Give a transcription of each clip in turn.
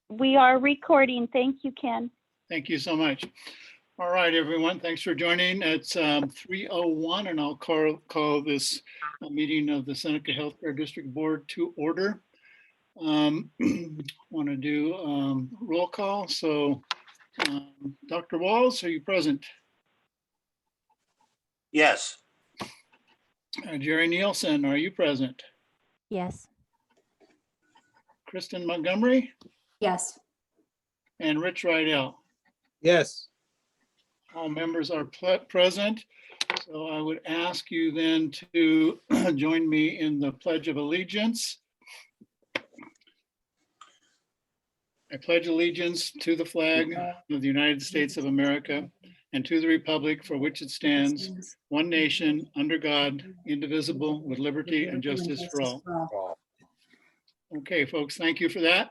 We are recording. Thank you, Ken. Thank you so much. All right, everyone, thanks for joining. It's 3:01 and I'll call this meeting of the Seneca Healthcare District Board to order. Want to do roll call. So Dr. Walls, are you present? Yes. Jerry Nielsen, are you present? Yes. Kristen Montgomery Yes. and Rich Rydell. Yes. All members are present. So I would ask you then to join me in the Pledge of Allegiance. I pledge allegiance to the flag of the United States of America and to the republic for which it stands, one nation, under God, indivisible, with liberty and justice for all. Okay, folks, thank you for that.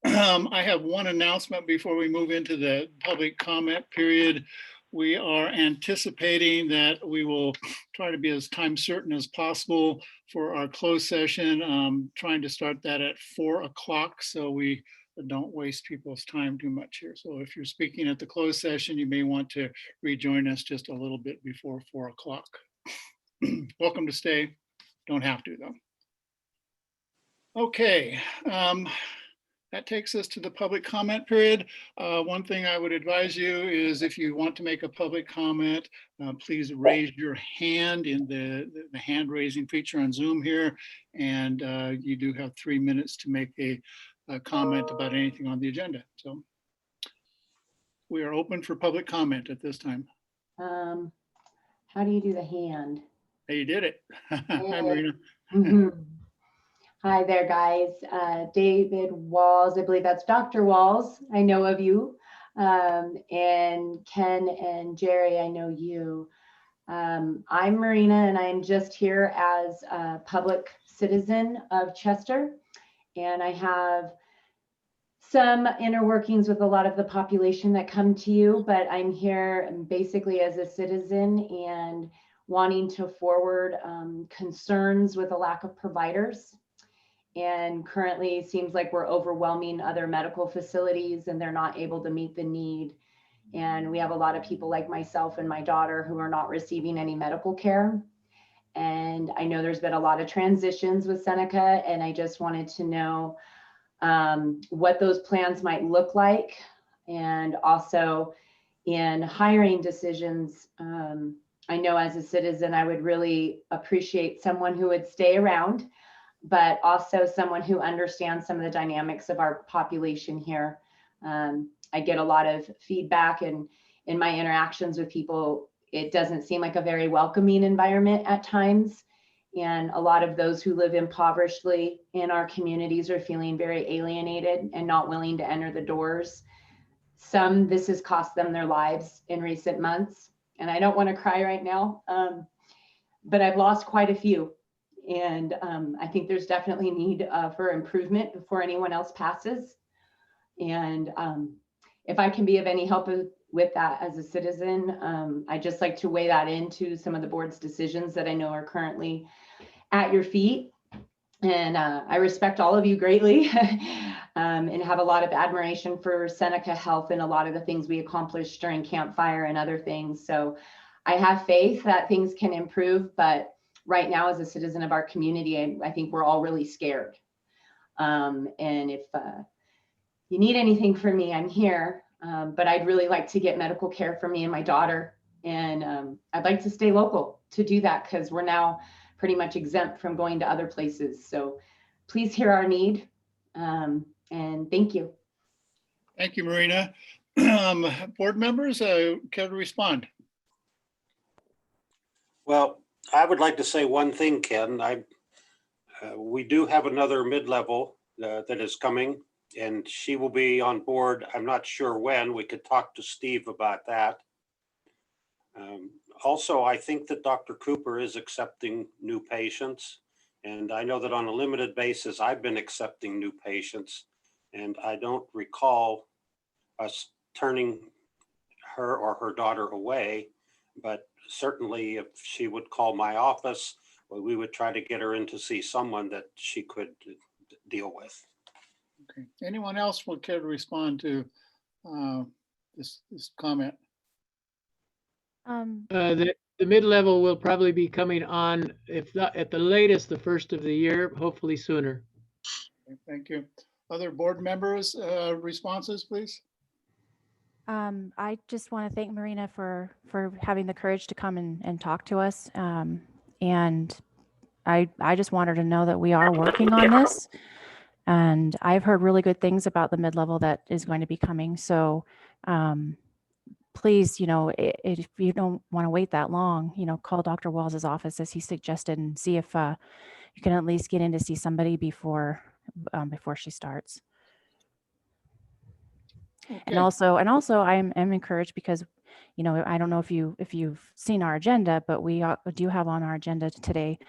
I have one announcement before we move into the public comment period. We are anticipating that we will try to be as time certain as possible for our closed session, trying to start that at 4 o'clock so we don't waste people's time too much here. So if you're speaking at the closed session, you may want to rejoin us just a little bit before 4 o'clock. Welcome to stay. Don't have to though. Okay. That takes us to the public comment period. One thing I would advise you is if you want to make a public comment, please raise your hand in the hand raising feature on Zoom here. And you do have 3 minutes to make a comment about anything on the agenda. So we are open for public comment at this time. How do you do the hand? Hey, you did it. Hi, Marina. Hi there, guys. David Walls, I believe that's Dr. Walls. I know of you. And Ken and Jerry, I know you. I'm Marina, and I'm just here as a public citizen of Chester. And I have some inner workings with a lot of the population that come to you, but I'm here basically as a citizen and wanting to forward concerns with a lack of providers. And currently it seems like we're overwhelming other medical facilities and they're not able to meet the need. And we have a lot of people like myself and my daughter who are not receiving any medical care. And I know there's been a lot of transitions with Seneca, and I just wanted to know what those plans might look like. And also in hiring decisions, I know as a citizen, I would really appreciate someone who would stay around, but also someone who understands some of the dynamics of our population here. I get a lot of feedback, and in my interactions with people, it doesn't seem like a very welcoming environment at times. And a lot of those who live impoverishedly in our communities are feeling very alienated and not willing to enter the doors. Some, this has cost them their lives in recent months. And I don't want to cry right now, but I've lost quite a few. And I think there's definitely need for improvement before anyone else passes. And if I can be of any help with that as a citizen, I just like to weigh that into some of the board's decisions that I know are currently at your feet. And I respect all of you greatly and have a lot of admiration for Seneca Health and a lot of the things we accomplished during Campfire and other things. So I have faith that things can improve, but right now as a citizen of our community, I think we're all really scared. And if you need anything from me, I'm here. But I'd really like to get medical care for me and my daughter. And I'd like to stay local to do that because we're now pretty much exempt from going to other places. So please hear our need. And thank you. Thank you, Marina. Board members, care to respond? Well, I would like to say one thing, Ken. We do have another mid-level that is coming, and she will be on board. I'm not sure when. We could talk to Steve about that. Also, I think that Dr. Cooper is accepting new patients. And I know that on a limited basis, I've been accepting new patients. And I don't recall us turning her or her daughter away. But certainly if she would call my office, we would try to get her in to see someone that she could deal with. Okay. Anyone else will care to respond to this comment? The mid-level will probably be coming on, if not at the latest, the first of the year, hopefully sooner. Okay, thank you. Other board members, responses, please? I just want to thank Marina for having the courage to come and talk to us. And I just want her to know that we are working on this. And I've heard really good things about the mid-level that is going to be coming. So please, if you don't want to wait that long, call Dr. Walls's office as he suggested and see if you can at least get in to see somebody before she starts. Okay. And also I'm encouraged because, I don't know if you've seen our agenda, but we do have on our agenda today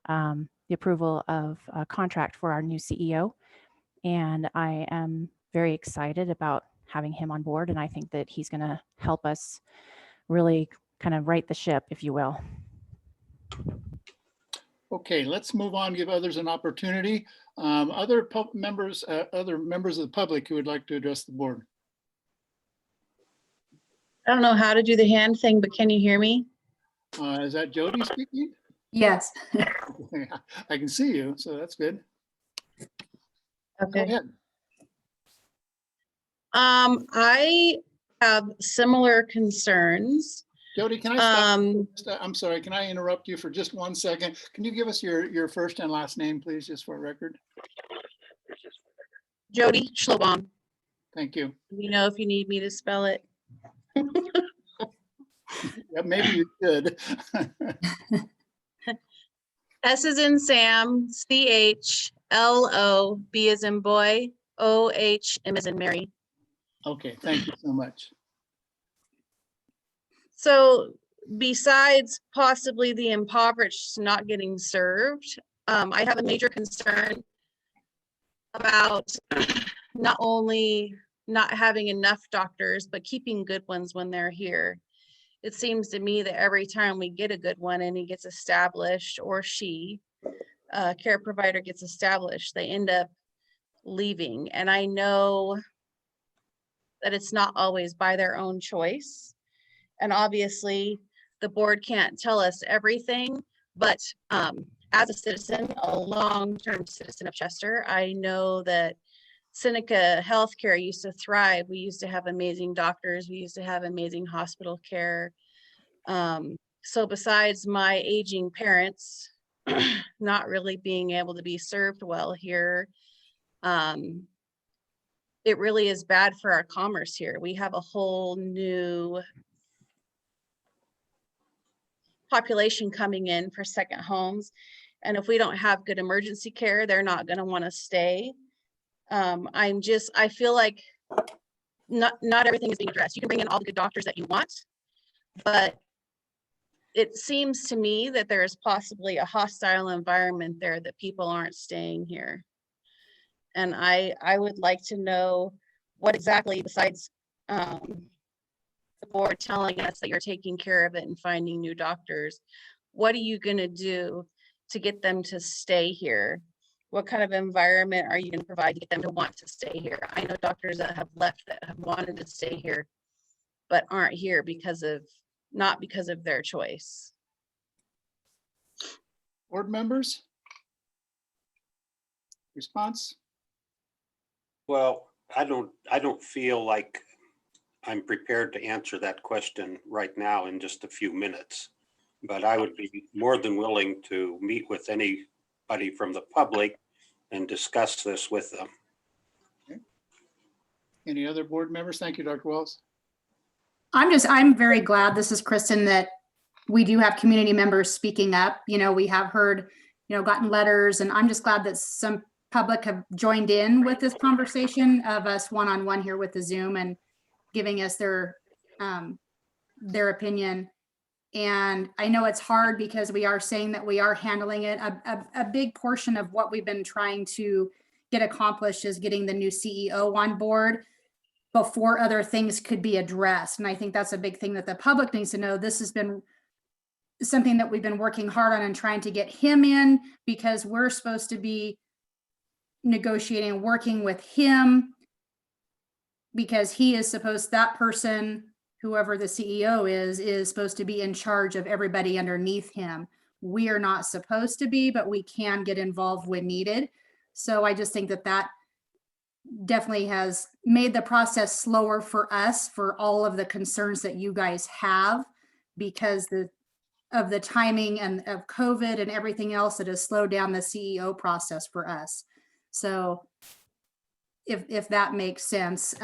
the approval of a contract for our new CEO. And I am very excited about having him on board. And I think that he's going to help us really kind of right the ship, if you will. Okay, let's move on, give others an opportunity. Other members of the public who would like to address the board. I don't know how to do the hand thing, but can you hear me? Is that Jody speaking? Yes. I can see you, so that's good. Go Okay. ahead. I have similar concerns. Jody, can I stop? I'm sorry, can I interrupt you for just 1 second? Can you give us your first and last name, please, just for record? Jody Schlobaum. Thank you. You know if you need me to spell it. Yeah, maybe you should. S as in Sam, CHLO, B as in boy, OH, M as in Mary. Okay, thank you so much. So besides possibly the impoverished not getting served, I have a major concern about not only not having enough doctors, but keeping good ones when they're here. It seems to me that every time we get a good one and he gets established, or she, care provider gets established, they end up leaving. And I know that it's not always by their own choice. And obviously the board can't tell us everything, but as a citizen, a long-term citizen of Chester, I know that Seneca Healthcare used to thrive. We used to have amazing doctors. We used to have amazing hospital care. So besides my aging parents not really being able to be served well here, it really is bad for our commerce here. We have a whole new population coming in for second homes. And if we don't have good emergency care, they're not going to want to stay. I feel like not everything is being addressed. You can bring in all the good doctors that you want, but it seems to me that there is possibly a hostile environment there, that people aren't staying here. And I would like to know what exactly, besides the board telling us that you're taking care of it and finding new doctors, what are you going to do to get them to stay here? What kind of environment are you going to provide to get them to want to stay here? I know doctors that have left that have wanted to stay here, but aren't here not because of their choice. Board members? Response? Well, I don't feel like I'm prepared to answer that question right now in just a few minutes, but I would be more than willing to meet with anybody from the public and discuss this with them. Okay. Any other board members? Thank you, Dr. Wells. I'm very glad, this is Kristen, that we do have community members speaking up. We have heard, gotten letters, and I'm just glad that some public have joined in with this conversation of us one-on-one here with the Zoom and giving us their opinion. And I know it's hard because we are saying that we are handling it. A big portion of what we've been trying to get accomplished is getting the new CEO on board before other things could be addressed. And I think that's a big thing that the public needs to know. This has been something that we've been working hard on and trying to get him in, because we're supposed to be, negotiating and working with him because he is supposed, that person, whoever the CEO is supposed to be in charge of everybody underneath him. We are not supposed to be, but we can get involved when needed. So I just think that that definitely has made the process slower for us for all of the concerns that you guys have because of the timing and of COVID and everything else that has slowed down the CEO process for us. So if that makes sense,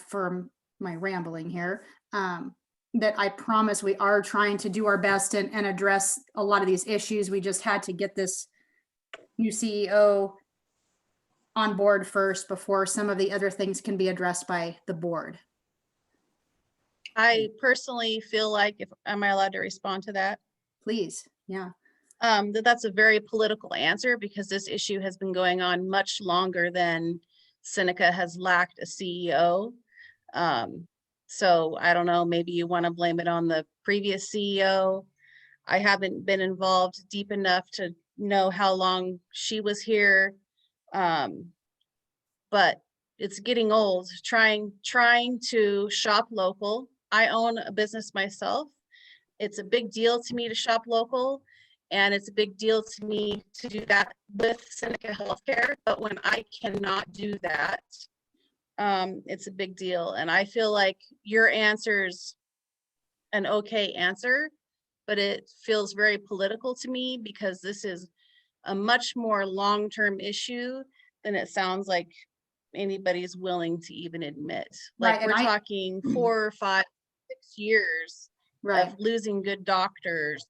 for my rambling here, that I promise we are trying to do our best and address a lot of these issues. We just had to get this new CEO on board first before some of the other things can be addressed by the board. I personally feel like, if, am I allowed to respond to that? Please, yeah. That's a very political answer because this issue has been going on much longer than Seneca has lacked a CEO. So I don't know, maybe you want to blame it on the previous CEO. I haven't been involved deep enough to know how long she was here. But it's getting old, trying to shop local. I own a business myself. It's a big deal to me to shop local, and it's a big deal to me to do that with Seneca Healthcare. But when I cannot do that, it's a big deal. And I feel like your answer's an okay answer, but it feels very political to me because this is a much more long-term issue than it sounds like anybody's willing to even admit. Like, Right, we're and talking 4, 5, 6 years Right. of losing good doctors.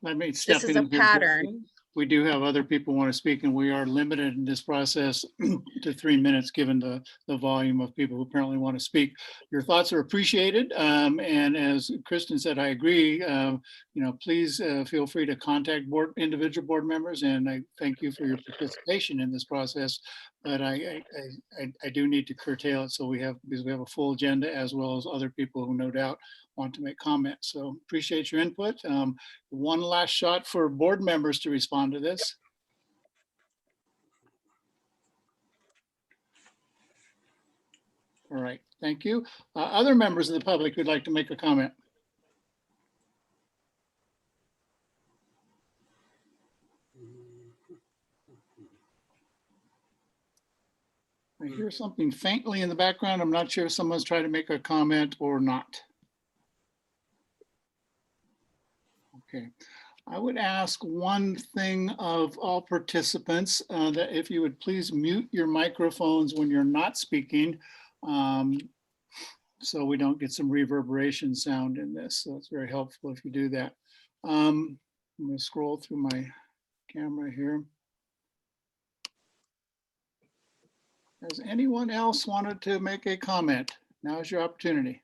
I mean, step This is a in here. pattern. We do have other people want to speak, and we are limited in this process to 3 minutes, given the volume of people who apparently want to speak. Your thoughts are appreciated. And as Kristen said, I agree. Please feel free to contact individual board members, and I thank you for your participation in this process. But I do need to curtail it because we have a full agenda, as well as other people who no doubt want to make comments. So appreciate your input. One last shot for board members to respond to this. All right, thank you. Other members of the public who'd like to make a comment? I hear something faintly in the background. I'm not sure if someone's trying to make a comment or not. Okay, I would ask one thing of all participants, that if you would please mute your microphones when you're not speaking, so we don't get some reverberation sound in this. So it's very helpful if you do that. I'm going to scroll through my camera here. Has anyone else wanted to make a comment? Now's your opportunity.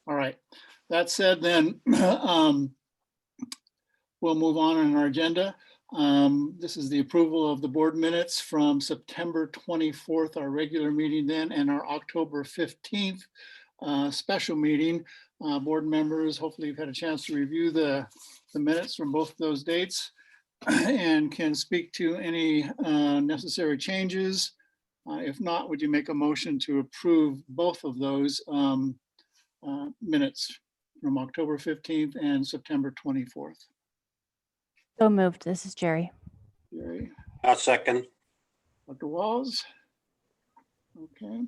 All right. That said, then we'll move on our agenda. This is the approval of the board minutes from September 24th, our regular meeting then, and our October 15th special meeting. Board members, hopefully you've had a chance to review the minutes from both of those dates and can speak to any necessary changes. If not, would you make a motion to approve both of those minutes from October 15th and September 24th? So moved. This is Jerry. Jerry. A second. Dr. Walls. Okay.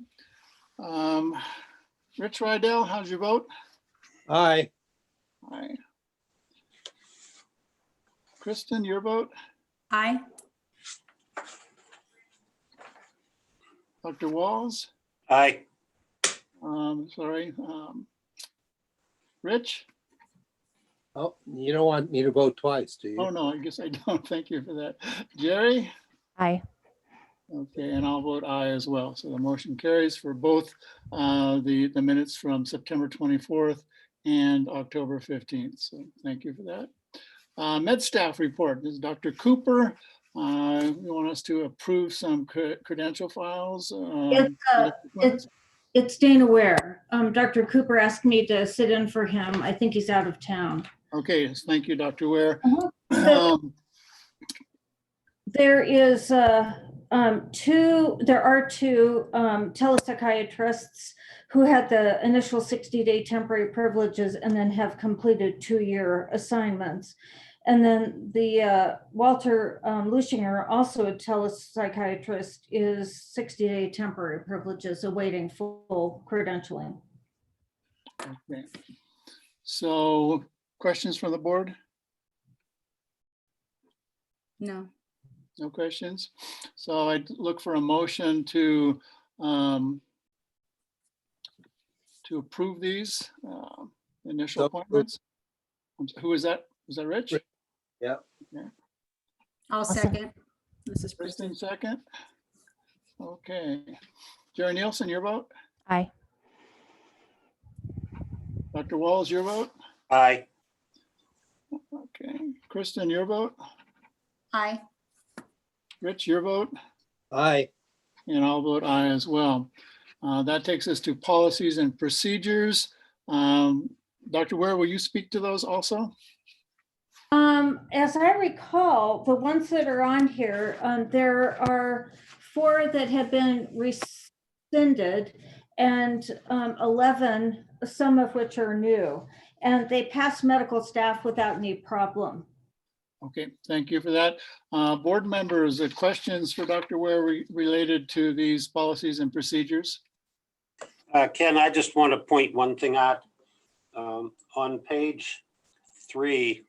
Rich Rydell, how's your vote? Aye. Aye. Kristen, your vote? Aye. Dr. Walls? Aye. Sorry. Rich? Oh, you don't want me to vote twice, do you? Oh, no, I guess I don't. Thank you for that. Jerry? Aye. Okay, and I'll vote aye as well. So the motion carries for both the minutes from September 24th and October 15th. So thank you for that. Med staff report. This is Dr. Cooper. You want us to approve some credential files? It's Dana Ware. Dr. Cooper asked me to sit in for him. I think he's out of town. Okay, yes, thank you, Dr. Ware. there is there are two telepsychiatrists who had the initial 60-day temporary privileges and then have completed 2-year assignments. And then the Walter Lushinger, also a telepsychiatrist, is 60-day temporary privileges awaiting full credentialing. Okay. So questions from the board? No. No questions? So I'd look for a motion to approve these initial So moved. appointments. Who is that? Was that Rich? Rich. Yeah. Okay. I'll second. This is Kristen, Kristen. second. Okay. Jerry Nielsen, your vote? Aye. Dr. Walls, your vote? Aye. Okay. Kristen, your vote? Aye. Rich, your vote? Aye. And I'll vote aye as well. That takes us to policies and procedures. Dr. Ware, will you speak to those also? As I recall, the ones that are on here, there are 4 that have been rescinded and 11, some of which are new, and they pass medical staff without any problem. Okay, thank you for that. Board members, questions for Dr. Ware related to these policies and procedures? Ken, I just want to point one thing out. On page 3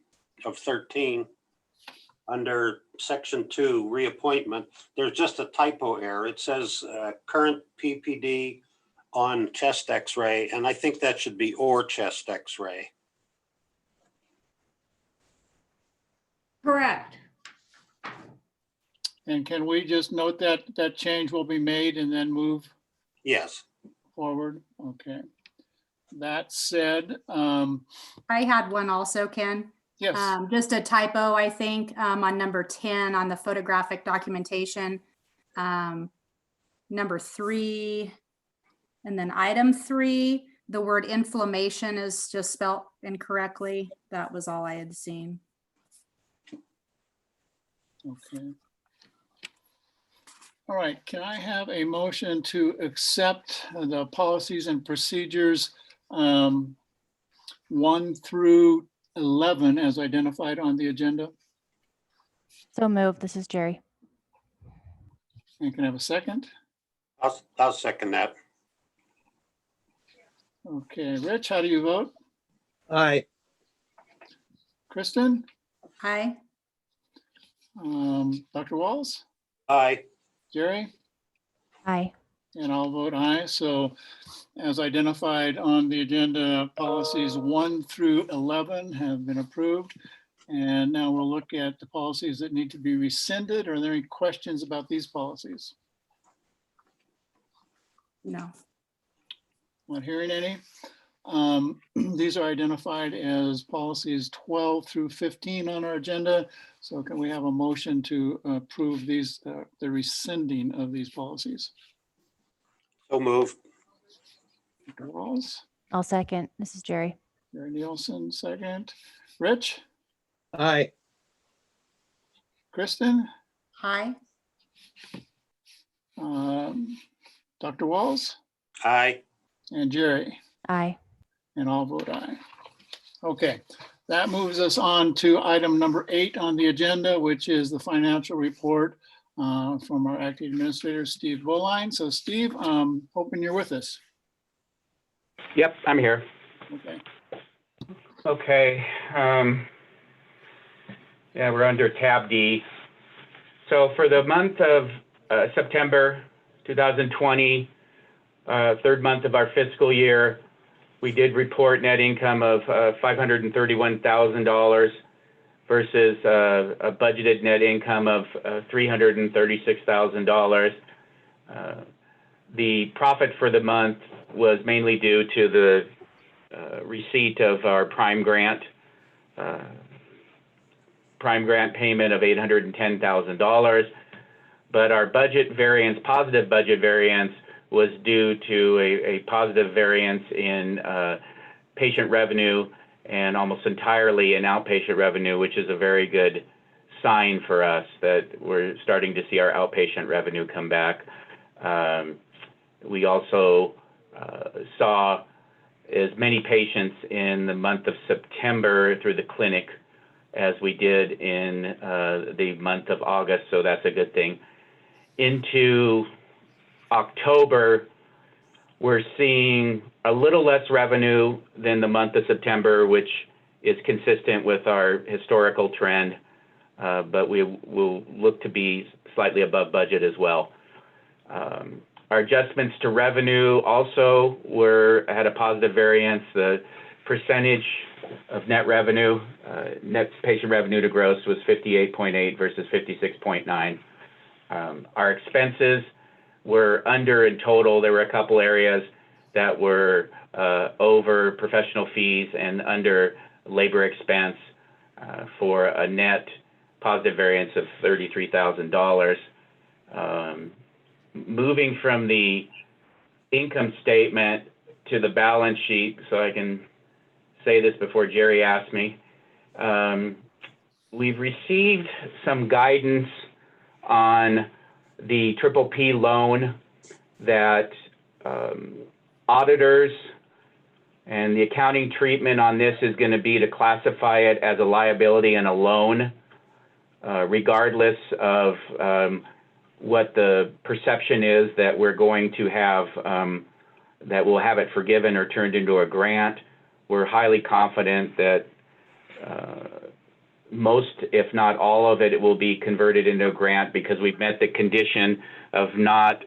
of 13, under section 2, reappointment, there's just a typo error. It says current PPD on chest x-ray, and I think that should be or chest x-ray. Correct. And can we just note that that change will be made and then move Yes. forward? Okay. That said, I had one also, Ken. yes, Just a typo, I think, on number 10 on the photographic documentation. Number 3, and then item 3, the word inflammation is just spelled incorrectly. That was all I had seen. okay. All right, can I have a motion to accept the policies and procedures 1 through 11 as identified on the agenda? So moved. This is Jerry. And can I have a second? I'll second that. Okay, Rich, how do you vote? Aye. Kristen? Aye. Dr. Walls? Aye. Jerry? Aye. And I'll vote aye. So as identified on the agenda, policies 1 through 11 have been approved. And now we'll look at the policies that need to be rescinded. Are there any questions about these policies? No. Not hearing any. These are identified as policies 12 through 15 on our agenda. So can we have a motion to approve these, the rescinding of these policies? So moved. Dr. Walls, I'll second. This is Jerry. Jerry Nielsen, second. Rich, Aye. Kristen, Aye. Dr. Walls, Aye. and Jerry. Aye. And I'll vote aye. Okay, that moves us on to item number 8 on the agenda, which is the financial report from our acting administrator, Steve Boline. So Steve, hoping you're with us. Yep, I'm here. Okay. Okay. Yeah, we're under tab D. So for the month of September 2020, third month of our fiscal year, we did report net income of $531,000 versus a budgeted net income of $336,000. The profit for the month was mainly due to the receipt of our Prime grant payment of $810,000. But our budget variance, positive budget variance, was due to a positive variance in patient revenue and almost entirely in outpatient revenue, which is a very good sign for us that we're starting to see our outpatient revenue come back. We also saw as many patients in the month of September through the clinic as we did in the month of August, so that's a good thing. Into October, we're seeing a little less revenue than the month of September, which is consistent with our historical trend, but we will look to be slightly above budget as well. Our adjustments to revenue also had a positive variance. The percentage of net revenue, net patient revenue to gross was 58.8 versus 56.9. Our expenses were under in total. There were a couple areas that were over professional fees and under labor expense for a net positive variance of $33,000. Moving from the income statement to the balance sheet, so I can say this before Jerry asks me, we've received some guidance on the PPP loan that auditors and the accounting treatment on this is going to be to classify it as a liability and a loan, regardless of what the perception is that we're going to have, that we'll have it forgiven or turned into a grant. We're highly confident that most, if not all of it, will be converted into a grant because we've met the condition of not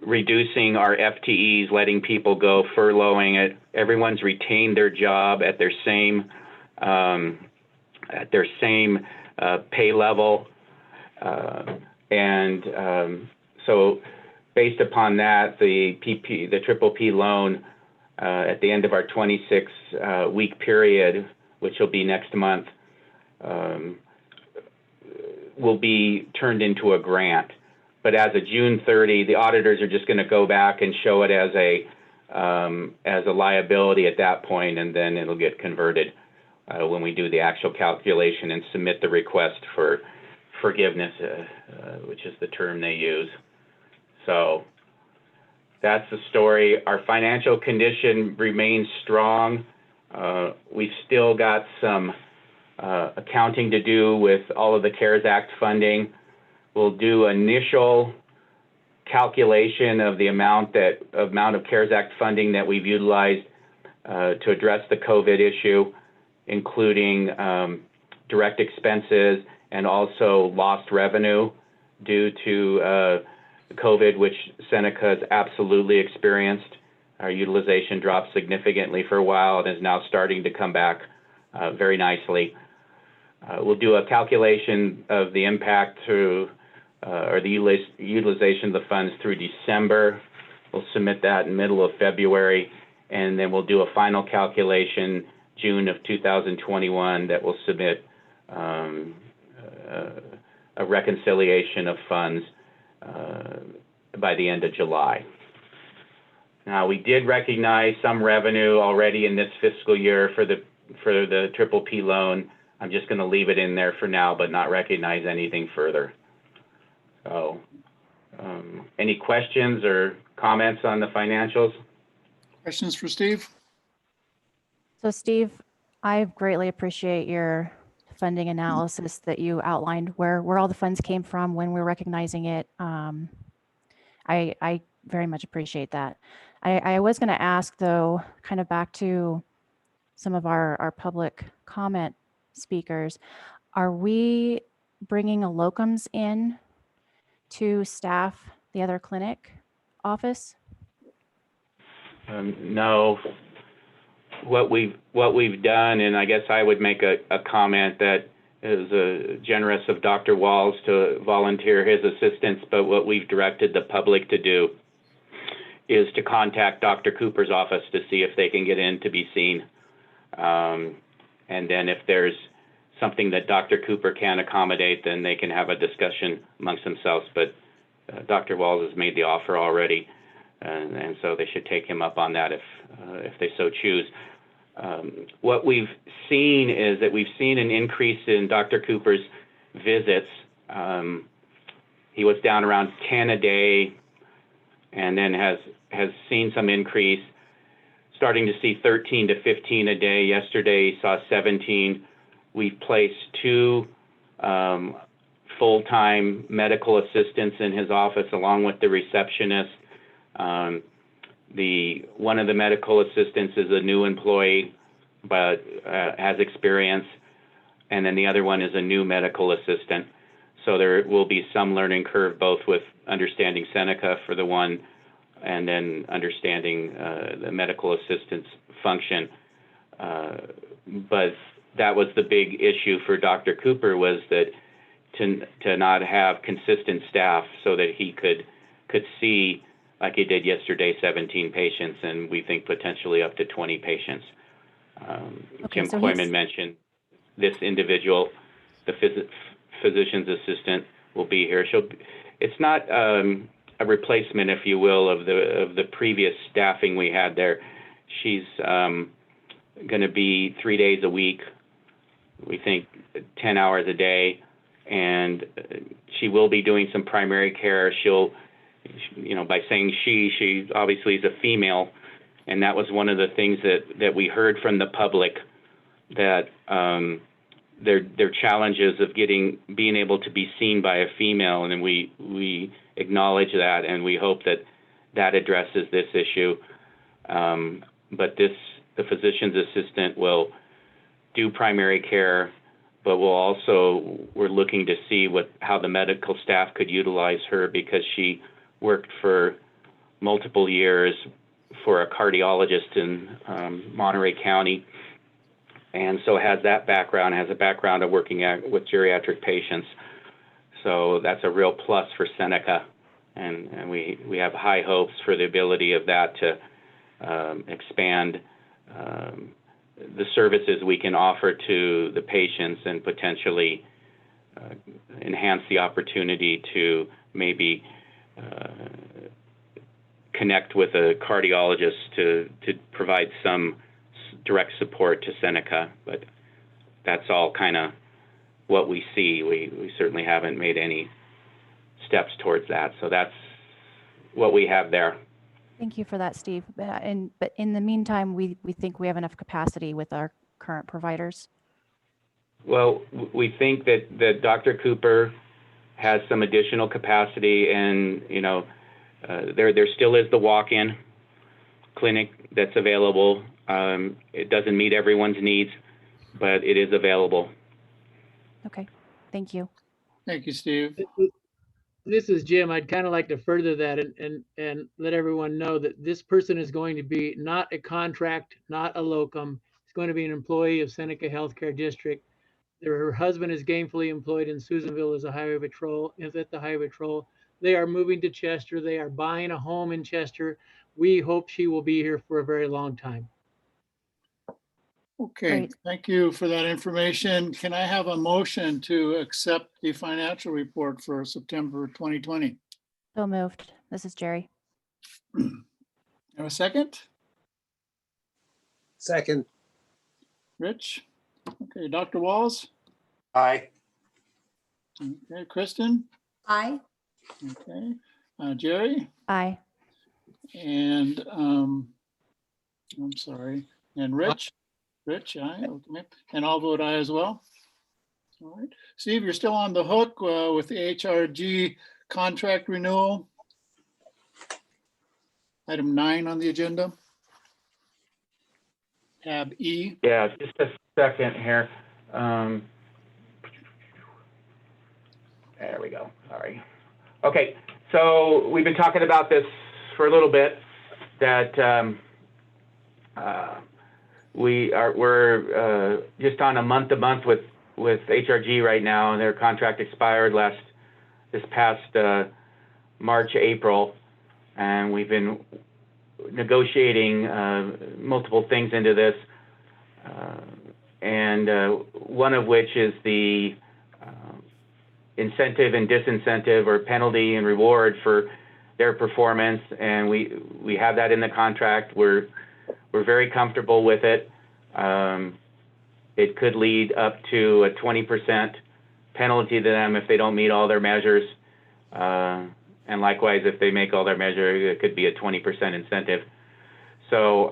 reducing our FTEs, letting people go, furloughing it. Everyone's retained their job at their same pay level. So based upon that, the PPP loan at the end of our 26-week period, which will be next month, will be turned into a grant. But as of June 30, the auditors are just going to go back and show it as a liability at that point, and then it'll get converted when we do the actual calculation and submit the request for forgiveness, which is the term they use. So that's the story. Our financial condition remains strong. We've still got some accounting to do with all of the CARES Act funding. We'll do initial calculation of the amount of CARES Act funding that we've utilized to address the COVID issue, including direct expenses and also lost revenue due to COVID, which Seneca has absolutely experienced. Our utilization dropped significantly for a while and is now starting to come back very nicely. We'll do a calculation of the impact to or the utilization of the funds through December. We'll submit that in the middle of February, and then we'll do a final calculation June of 2021 that will submit a reconciliation of funds by the end of July. Now, we did recognize some revenue already in this fiscal year for the PPP loan. I'm just going to leave it in there for now, but not recognize anything further. So, any questions or comments on the financials? Questions for Steve? So Steve, I greatly appreciate your funding analysis that you outlined, where all the funds came from, when we're recognizing it. I very much appreciate that. I was going to ask, though, kind of back to some of our public comment speakers, are we bringing a locums in to staff the other clinic office? No. What we've done, and I guess I would make a comment that is generous of Dr. Walls to volunteer his assistance, but what we've directed the public to do is to contact Dr. Cooper's office to see if they can get in to be seen. And then if there's something that Dr. Cooper can accommodate, then they can have a discussion amongst themselves. But Dr. Walls has made the offer already, and so they should take him up on that if they so choose. What we've seen is that we've seen an increase in Dr. Cooper's visits. He was down around 10 a day and then has seen some increase, starting to see 13 to 15 a day. Yesterday, he saw 17. We've placed 2 full-time medical assistants in his office along with the receptionist. One of the medical assistants is a new employee, but has experience, and then the other one is a new medical assistant. So there will be some learning curve, both with understanding Seneca for the one, and then understanding the medical assistant's function. But that was the big issue for Dr. Cooper, was that to not have consistent staff so that he could see, like he did yesterday, 17 patients, and we think potentially up to 20 patients. Okay, Jim so Koyman mentioned this individual, the physician's assistant, will be here. It's not a replacement, if you will, of the previous staffing we had there. She's going to be 3 days a week, we think 10 hours a day, and she will be doing some primary care. She'll, by saying she obviously is a female, and that was one of the things that we heard from the public, that their challenges of being able to be seen by a female, and then we acknowledge that, and we hope that addresses this issue. But the physician's assistant will do primary care, but we're looking to see how the medical staff could utilize her, because she worked for multiple years for a cardiologist in Monterey County, and so has a background of working with geriatric patients. So that's a real plus for Seneca, and we have high hopes for the ability of that to expand the services we can offer to the patients, and potentially enhance the opportunity to maybe connect with a cardiologist to provide some direct support to Seneca. But that's all kind of what we see. We certainly haven't made any steps towards that. So that's what we have there. Thank you for that, Steve. But in the meantime, we think we have enough capacity with our current providers. Well, we think that Dr. Cooper has some additional capacity, and there still is the walk-in clinic that's available. It doesn't meet everyone's needs, but it is available. Okay, thank you. Thank you, Steve. This is Jim. I'd kind of like to further that and let everyone know that this person is going to be not a contract, not a locum. It's going to be an employee of Seneca Healthcare District. Her husband is gainfully employed in Susanville as a highway patrol, is at the highway patrol. They are moving to Chester. They are buying a home in Chester. We hope she will be here for a very long time. Okay, Great. thank you for that information. Can I have a motion to accept the financial report for September 2020? So moved. This is Jerry. Have a second? Second. Rich? Okay, Dr. Walls? Aye. Okay, Kristen? Aye. Okay, Jerry? Aye. And I'm sorry, and Rich? Rich, aye, okay. And I'll vote aye as well. All right. Steve, you're still on the hook with the HRG contract renewal. Item 9 on the agenda. Tab E. Yeah, just a second here. There we go. Sorry. Okay, so we've been talking about this for a little bit, that we're just on a month-to-month with HRG right now, and their contract expired this past March, April, and we've been negotiating multiple things into this, and one of which is the incentive and disincentive, or penalty and reward for their performance, and we have that in the contract. We're very comfortable with it. It could lead up to a 20% penalty to them if they don't meet all their measures. And likewise, if they make all their measures, it could be a 20% incentive. So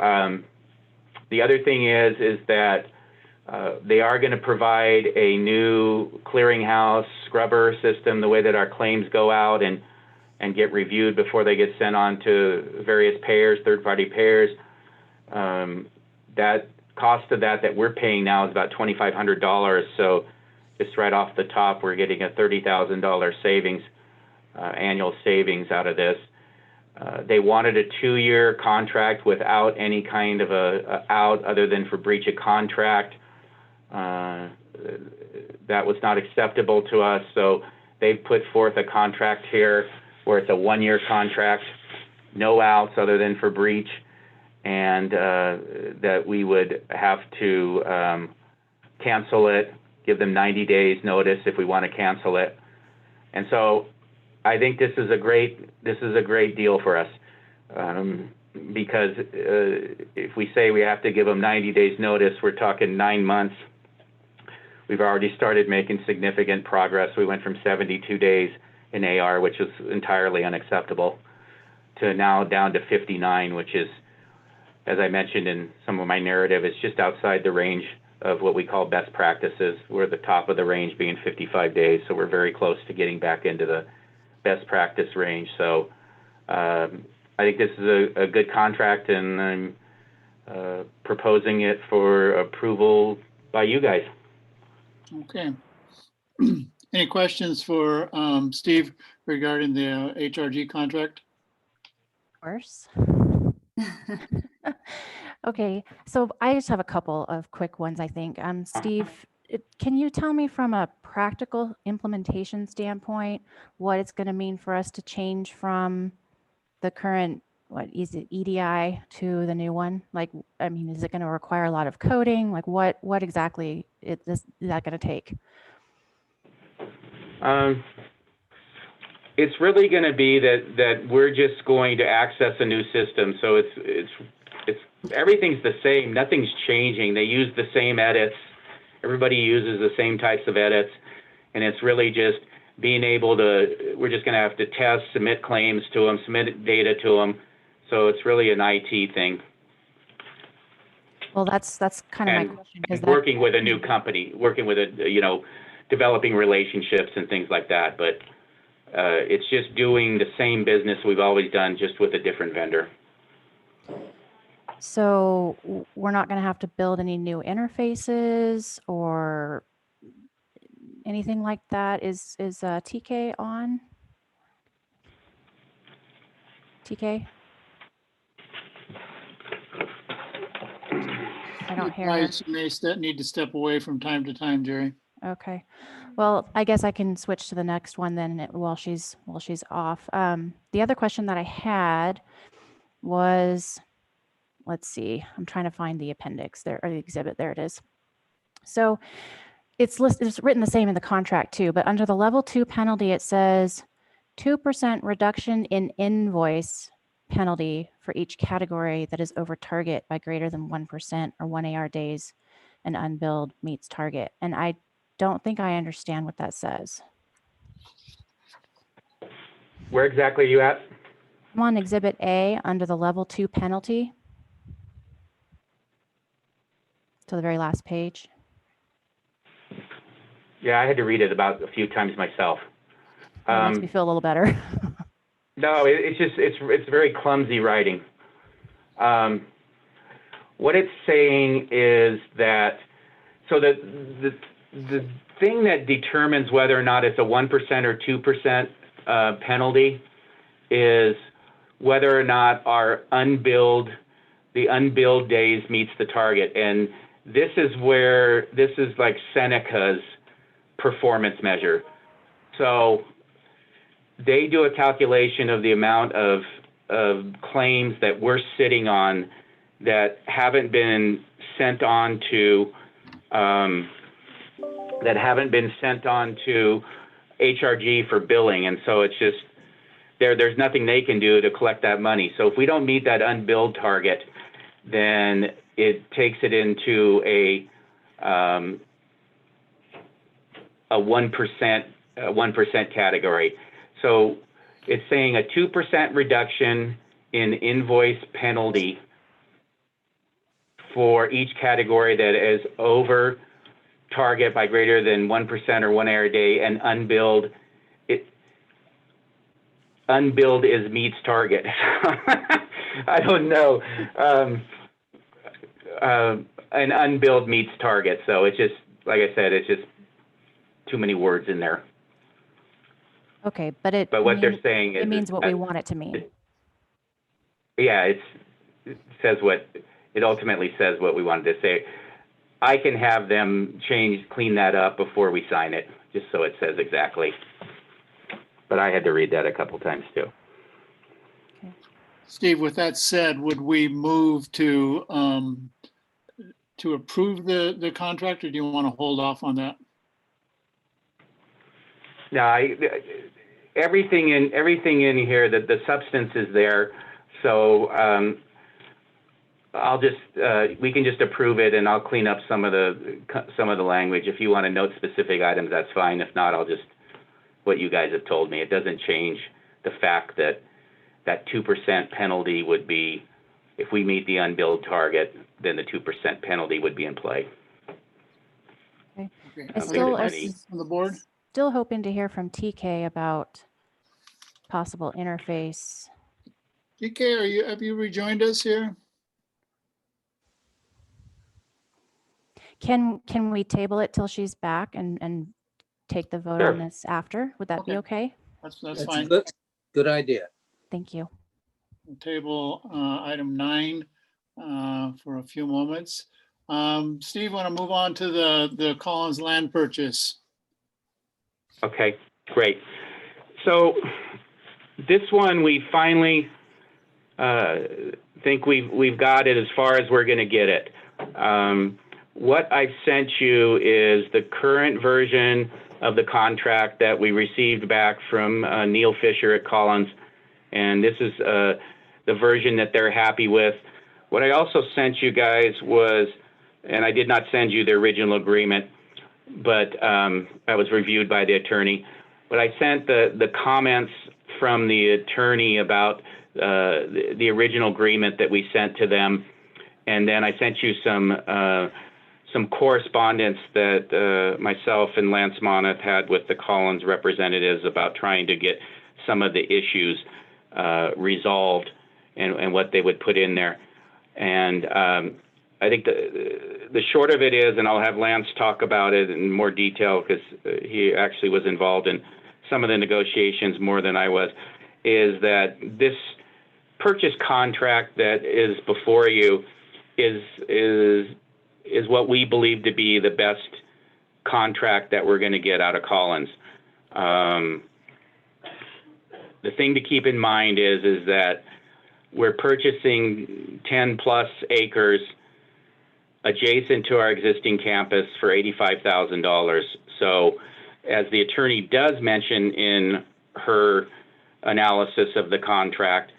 the other thing is that they are going to provide a new clearinghouse scrubber system, the way that our claims go out and get reviewed before they get sent on to various payers, third-party payers. That cost of that we're paying now is about $2,500. So just right off the top, we're getting a $30,000 savings, annual savings out of this. They wanted a 2-year contract without any kind of a out other than for breach of contract. That was not acceptable to us. So they've put forth a contract here where it's a 1-year contract, no outs other than for breach, and that we would have to cancel it, give them 90 days notice if we want to cancel it. And so I think this is a great deal for us, because if we say we have to give them 90 days notice, we're talking 9 months. We've already started making significant progress. We went from 72 days in AR, which is entirely unacceptable, to now down to 59, which is, as I mentioned in some of my narrative, it's just outside the range of what we call best practices. We're at the top of the range being 55 days, so we're very close to getting back into the best practice range. So I think this is a good contract, and I'm proposing it for approval by you guys. Okay. Any questions for Steve regarding the HRG contract? Of course. Okay, so I just have a couple of quick ones, I think. Steve, can you tell me from a practical implementation standpoint what it's going to mean for us to change from the current, what is it, EDI to the new one? Like, I mean, is it going to require a lot of coding? Like, what exactly is that going to take? It's really going to be that we're just going to access a new system. So it's everything's the same. Nothing's changing. They use the same edits. Everybody uses the same types of edits, and it's really just being able to. We're just going to have to test, submit claims to them, submit data to them. So it's really an IT thing. Well, that's kind of my question. And working with a new company, working with developing relationships and things like that. But it's just doing the same business we've always done, just with a different vendor. So we're not going to have to build any new interfaces or anything like that. Is TK on? TK? I don't hear her. You may need to step away from time to time, Jerry. Okay. Well, I guess I can switch to the next one then while she's off. The other question that I had was, let's see, I'm trying to find the appendix there, or the exhibit. There it is. So it's written the same in the contract too, but under the level 2 penalty, it says 2% reduction in invoice penalty for each category that is over target by greater than 1% or 1 AR days and unbilled meets target. And I don't think I understand what that says. Where exactly are you at? I'm on Exhibit A under the level 2 penalty. To the very last page. Yeah, I had to read it about a few times myself. That makes me feel a little better. No, it's very clumsy writing. What it's saying is that, so the thing that determines whether or not it's a 1% or 2% penalty is whether or not the unbilled days meets the target. And this is like Seneca's performance measure. So they do a calculation of the amount of claims that we're sitting on that haven't been sent on to HRG for billing. And so it's just there's nothing they can do to collect that money. So if we don't meet that unbilled target, then it takes it into a 1% category. So it's saying a 2% reduction in invoice penalty for each category that is over target by greater than 1% or 1 hour a day, and unbilled, unbilled is meets target. I don't know. An unbilled meets target. So it's just, like I said, it's just too many words in there. Okay, but what they're saying is it means what we want it to mean. Yeah, it says what, it ultimately says what we wanted to say. I can have them clean that up before we sign it, just so it says exactly. But I had to read that a couple times too. Steve, with that said, would we move to approve the contract, or do you want to hold off on that? No, everything in here, the substance is there. So I'll just we can just approve it, and I'll clean up some of the language. If you want to note specific items, that's fine. If not, I'll just what you guys have told me. It doesn't change the fact that that 2% penalty would be, if we meet the unbilled target, then the 2% penalty would be in play. Okay. I still on the board. Still hoping to hear from TK about possible interface. TK, have you rejoined us here? Can we table it till she's back and take the vote on this after? Would that be okay? That's fine. Good idea. Thank you. We'll table item 9 for a few moments. Steve, want to move on to the Collins land purchase? Okay, great. So this one, we finally think we've got it as far as we're going to get it. What I've sent you is the current version of the contract that we received back from Neil Fisher at Collins, and this is the version that they're happy with. What I also sent you guys was, and I did not send you the original agreement, but that was reviewed by the attorney. But I sent the comments from the attorney about the original agreement that we sent to them, and then I sent you some correspondence that myself and Lance Moneth had with the Collins representatives about trying to get some of the issues resolved and what they would put in there. And I think the short of it is, and I'll have Lance talk about it in more detail because he actually was involved in some of the negotiations more than I was, is that this purchase contract that is before you is what we believe to be the best contract that we're going to get out of Collins. The thing to keep in mind is that we're purchasing 10 plus acres adjacent to our existing campus for $85,000. So as the attorney does mention in her analysis of the contract,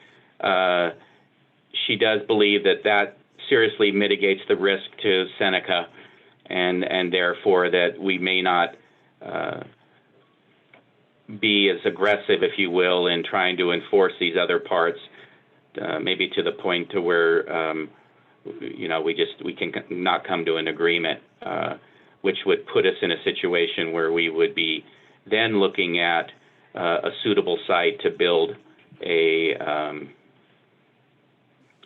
she does believe that seriously mitigates the risk to Seneca, and therefore that we may not be as aggressive, if you will, in trying to enforce these other parts, maybe to the point to where we can not come to an agreement, which would put us in a situation where we would be then looking at a suitable site to build a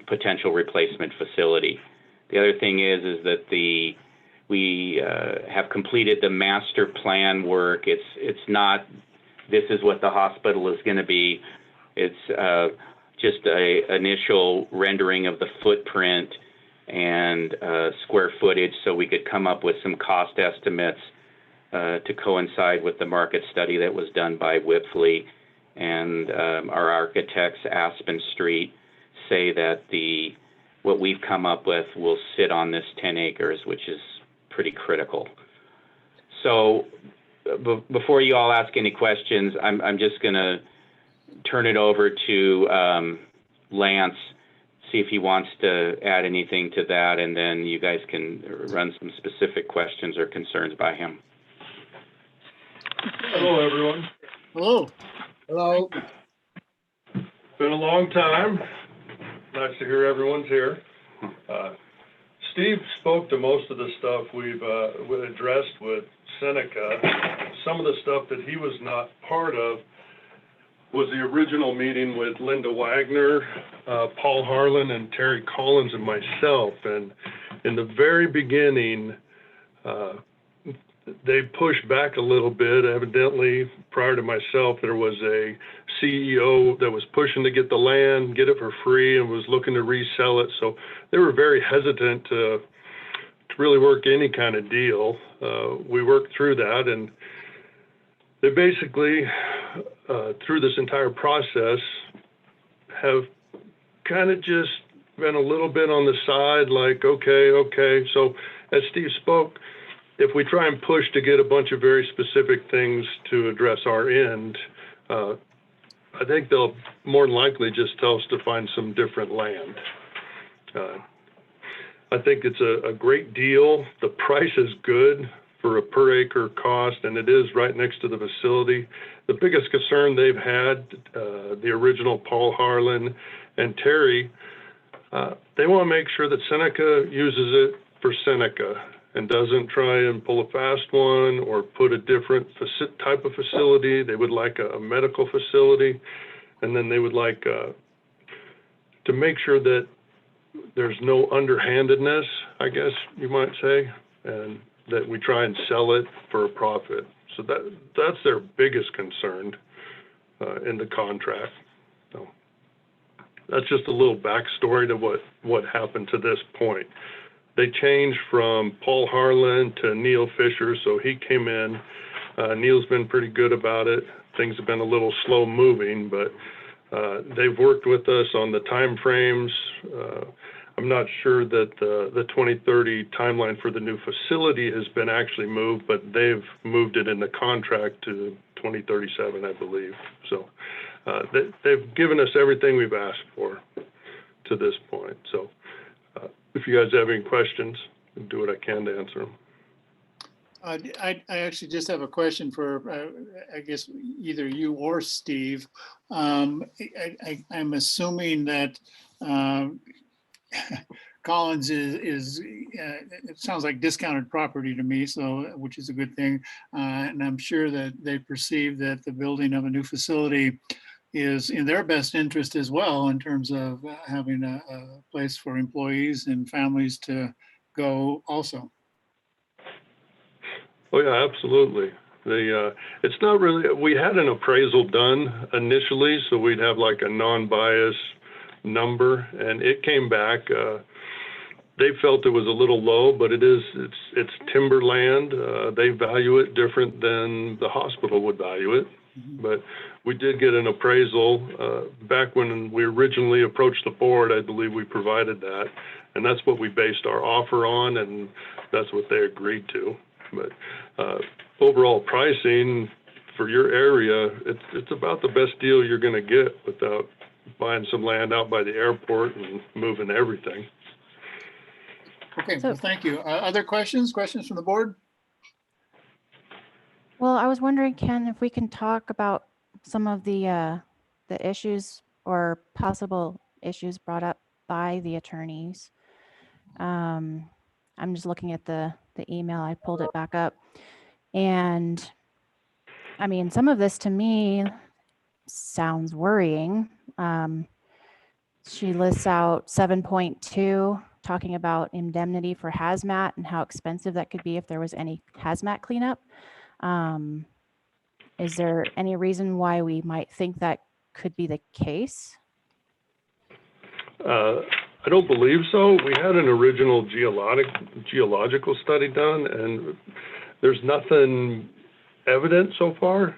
potential replacement facility. The other thing is that we have completed the master plan work. It's not, this is what the hospital is going to be. It's just a initial rendering of the footprint and square footage, so we could come up with some cost estimates to coincide with the market study that was done by Wipfli, and our architects, Aspen Street, say that what we've come up with will sit on this 10 acres, which is pretty critical. So before you all ask any questions, I'm just going to turn it over to Lance see if he wants to add anything to that, and then you guys can run some specific questions or concerns by him. Hello, everyone. Hello. Hello. Been a long time. Nice to hear everyone's here. Steve spoke to most of the stuff we've addressed with Seneca. Some of the stuff that he was not part of was the original meeting with Linda Wagner, Paul Harlan, and Terry Collins and myself. And in the very beginning, they pushed back a little bit. Evidently, prior to myself, there was a CEO that was pushing to get the land, get it for free, and was looking to resell it. So they were very hesitant to really work any kind of deal. We worked through that, and they basically, through this entire process, have kind of just been a little bit on the side, like, okay. So as Steve spoke, if we try and push to get a bunch of very specific things to address our end, I think they'll more than likely just tell us to find some different land. I think it's a great deal. The price is good for a per acre cost, and it is right next to the facility. The biggest concern they've had, the original Paul Harlan and Terry, they want to make sure that Seneca uses it for Seneca and doesn't try and pull a fast one or put a different type of facility. They would like a medical facility, and then they would like to make sure that there's no underhandedness, I guess you might say, and that we try and sell it for a profit. So that's their biggest concern in the contract. So that's just a little backstory to what happened to this point. They changed from Paul Harlan to Neil Fisher, so he came in. Neil's been pretty good about it. Things have been a little slow moving, but they've worked with us on the time frames. I'm not sure that the 2030 timeline for the new facility has been actually moved, but they've moved it in the contract to 2037, I believe. So they've given us everything we've asked for to this point. So if you guys have any questions, I'll do what I can to answer them. I actually just have a question for, I guess, either you or Steve. I'm assuming that Collins is it sounds like discounted property to me, so which is a good thing. And I'm sure that they perceive that the building of a new facility is in their best interest as well, in terms of having a place for employees and families to go also. Oh yeah, absolutely. It's not really, we had an appraisal done initially, so we'd have like a non-biased number, and it came back. They felt it was a little low, but it's timberland. They value it different than the hospital would value it. But we did get an appraisal back when we originally approached the board. I believe we provided that, and that's what we based our offer on, and that's what they agreed to. But overall pricing for your area, it's about the best deal you're going to get without buying some land out by the airport and moving everything. Okay, well, thank you. Other questions from the board? Well, I was wondering, Ken, if we can talk about some of the issues or possible issues brought up by the attorneys. I'm just looking at the email. I pulled it back up, and I mean, some of this to me sounds worrying. She lists out 7.2, talking about indemnity for hazmat and how expensive that could be if there was any hazmat cleanup. Is there any reason why we might think that could be the case? I don't believe so. We had an original geological study done, and there's nothing evident so far.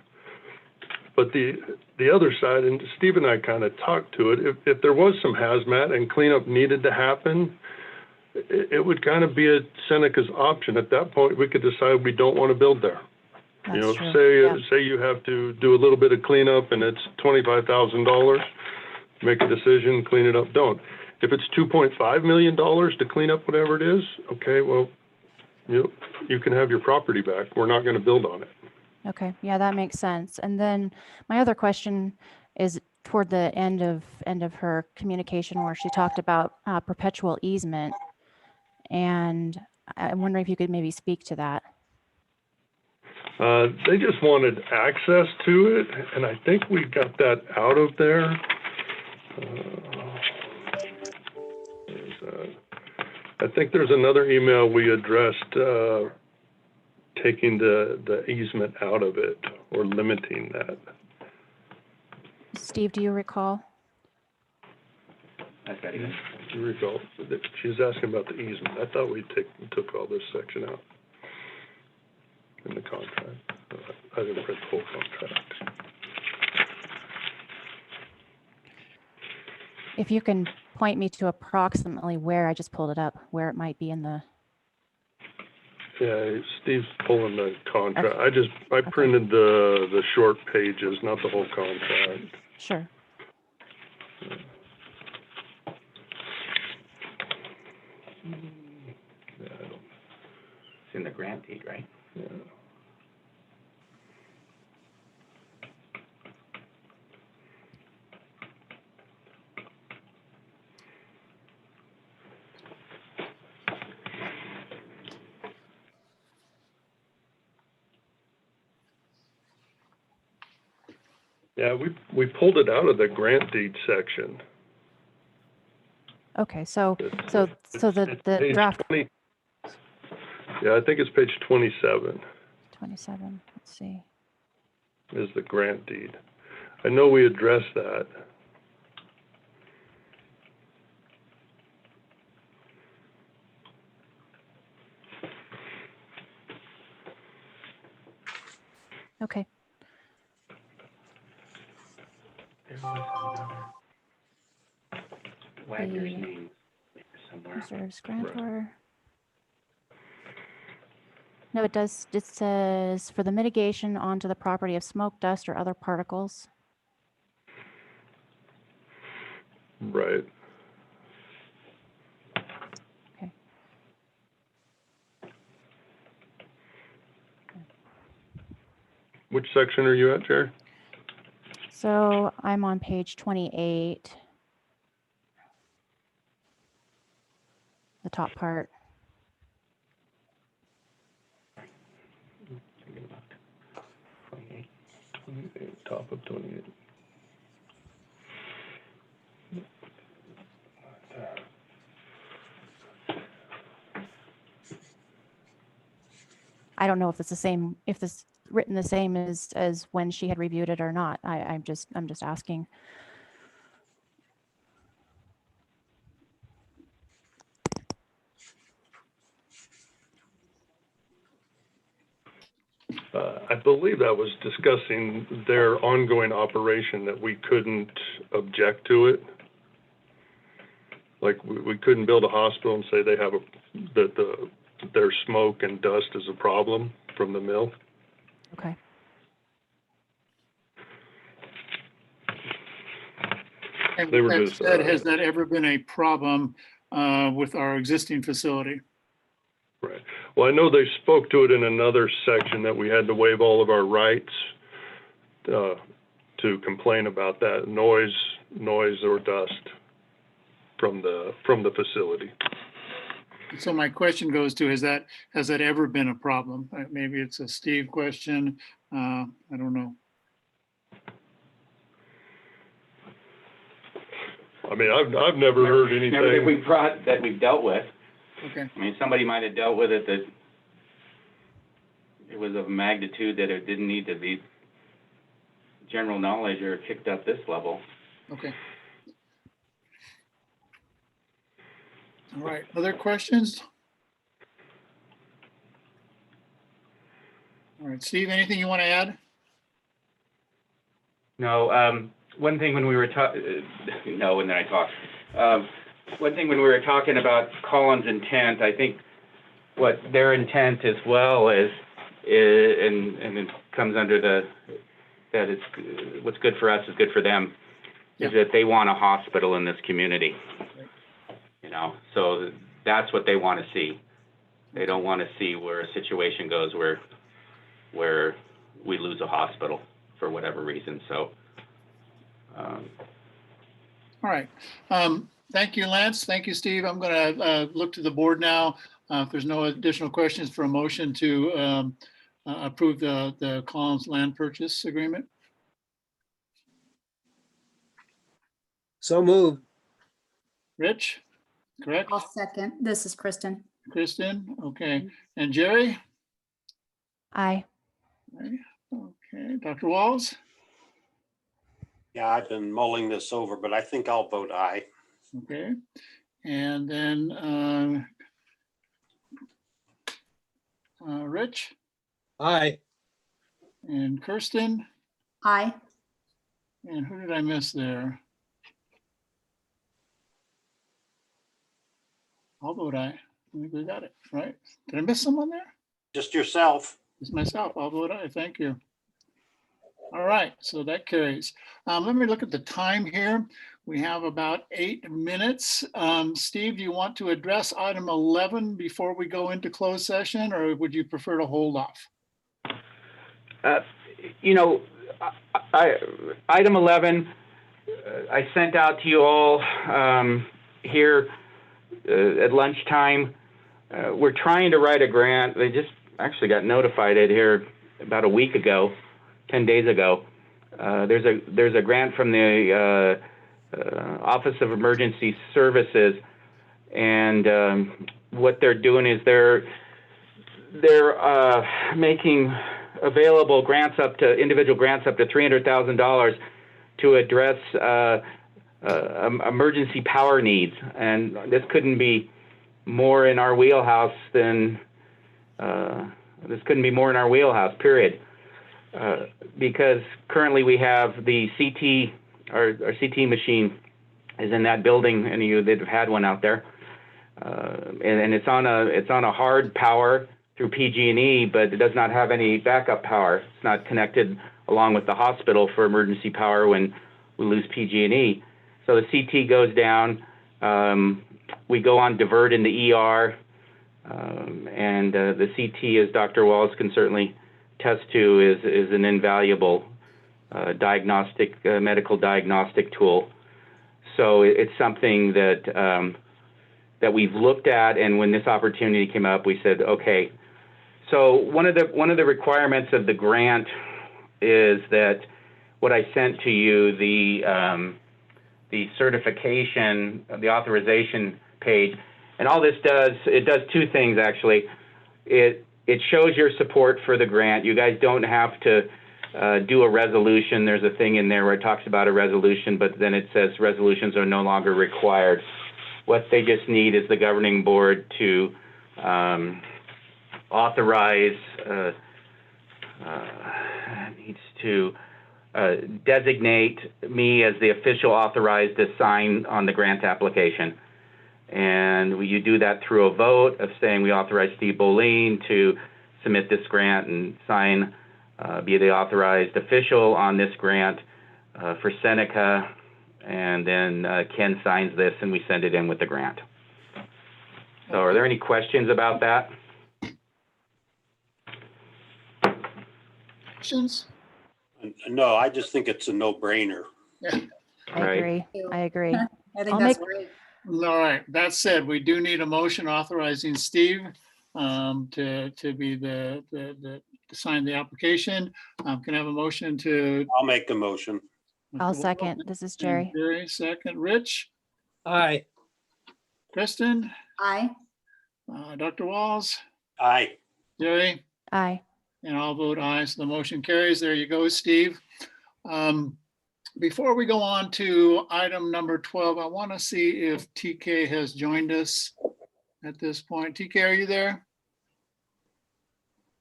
But the other side, and Steve and I kind of talked to it, if there was some hazmat and cleanup needed to happen, it would kind of be a Seneca's option. At that point, we could decide we don't want to build there. That's you know, true. say you have to do a little bit of cleanup and it's $25,000, make a decision, clean it up, don't. If it's $2.5 million to clean up whatever it is, okay, well, you can have your property back. We're not going to build on it. Okay, yeah, that makes sense. And then my other question is toward the end of her communication where she talked about perpetual easement. And I'm wondering if you could maybe speak to that. They just wanted access to it, and I think we got that out of there. I think there's another email we addressed taking the easement out of it or limiting that. Steve, do you recall? That's right. Do you recall? She's asking about the easement. I thought we took all this section out in the contract. I didn't read the whole contract. If you can point me to approximately where, I just pulled it up, where it might be in the, Yeah, Steve's pulling the contract. I printed the short pages, not the whole contract. sure. Yeah, I don't, It's in the grant deed, right? yeah. Yeah, we pulled it out of the grant deed section. Okay, so It's the page draft 20. Yeah, I think it's page 27 27, let's see. is the grant deed. I know we addressed that. Okay, There was another Wagner's The- name somewhere. reserves grantor. No, it does, it says for the mitigation onto the property of smoke, dust, or other particles. Right. Okay. Which section are you at, Jerry? So I'm on page 28. The top part. Thinking about 28. 28, top of 28. I don't know if it's the same, if this written the same as when she had reviewed it or not. I'm just asking. I believe that was discussing their ongoing operation, that we couldn't object to it. Like, we couldn't build a hospital and say they have their smoke and dust is a problem from the mill. Okay. And They were that just, said, has that ever been a problem with our existing facility? Right. Well, I know they spoke to it in another section that we had to waive all of our rights to complain about that noise or dust from the facility. So my question goes to, has that ever been a problem? Maybe it's a Steve question. I don't know. I mean, I've never heard anything. Never that we brought, that we've dealt with. Okay. I mean, somebody might have dealt with it that it was of magnitude that it didn't need to be general knowledge or kicked up this level. Okay. All right. Other questions? All right, Steve, anything you want to add? No, one thing when we were no, and then I talk. One thing when we were talking about Colin's intent, I think what their intent as well is and it comes under that it's what's good for us is good for them, is that they want a hospital in this community. know, so that's what they want to see. They don't want to see where a situation goes where we lose a hospital for whatever reason, so. All right. Thank you, Lance. Thank you, Steve. I'm going to look to the board now. If there's no additional questions, for a motion to approve the Collins land purchase agreement. So moved. Rich, correct? I'll second. This is Kristen. Kristen, okay. And Jerry? Aye. Okay, Dr. Walls? Yeah, I've been mulling this over, but I think I'll vote aye. Okay. And then Rich Aye. and Kirsten, Aye. and who did I miss there? I'll vote aye. I think we got it, right? Did I miss someone there? Just yourself. It's myself. I'll vote aye. Thank you. All right, so that carries. Let me look at the time here. We have about 8 minutes. Steve, do you want to address item 11 before we go into closed session, or would you prefer to hold off? You know, item 11, I sent out to you all here at lunchtime. We're trying to write a grant. They just actually got notified it here about a week ago, 10 days ago. There's a grant from the Office of Emergency Services, and what they're doing is they're making available grants individual grants up to $300,000 to address emergency power needs, and this couldn't be more in our wheelhouse than period. Because currently we have the CT, our CT machine is in that building, and they've had one out there, and it's on a hard power through PG&E, but it does not have any backup power. It's not connected along with the hospital for emergency power when we lose PG&E. So the CT goes down. We go on divert in the ER, and the CT, as Dr. Walls can certainly attest to, is an invaluable medical diagnostic tool. So it's something that we've looked at, and when this opportunity came up, we said, okay. So one of the requirements of the grant is that what I sent to you, the certification, the authorization page, and all this does, it does two things actually. It shows your support for the grant. You guys don't have to do a resolution. There's a thing in there where it talks about a resolution, but then it says resolutions are no longer required. What they just need is the governing board to authorize, needs to designate me as the official authorized to sign on the grant application. And you do that through a vote of saying we authorize Steve Boleen to submit this grant and sign, be the authorized official on this grant for Seneca. And then Ken signs this and we send it in with the grant. So are there any questions about that? Questions? No, I just think it's a no-brainer. Yeah. I agree. I think I'll that's make- great. All right. That said, we do need a motion authorizing Steve to be to sign the application. Can I have a motion to? I'll make the motion. I'll second. This is Jerry. Jerry, second. Rich, Aye. Kristen, Aye. Dr. Walls, Aye. Jerry, Aye. and I'll vote aye. So the motion carries. There you go, Steve. Before we go on to item number 12, I want to see if TK has joined us at this point. TK, are you there?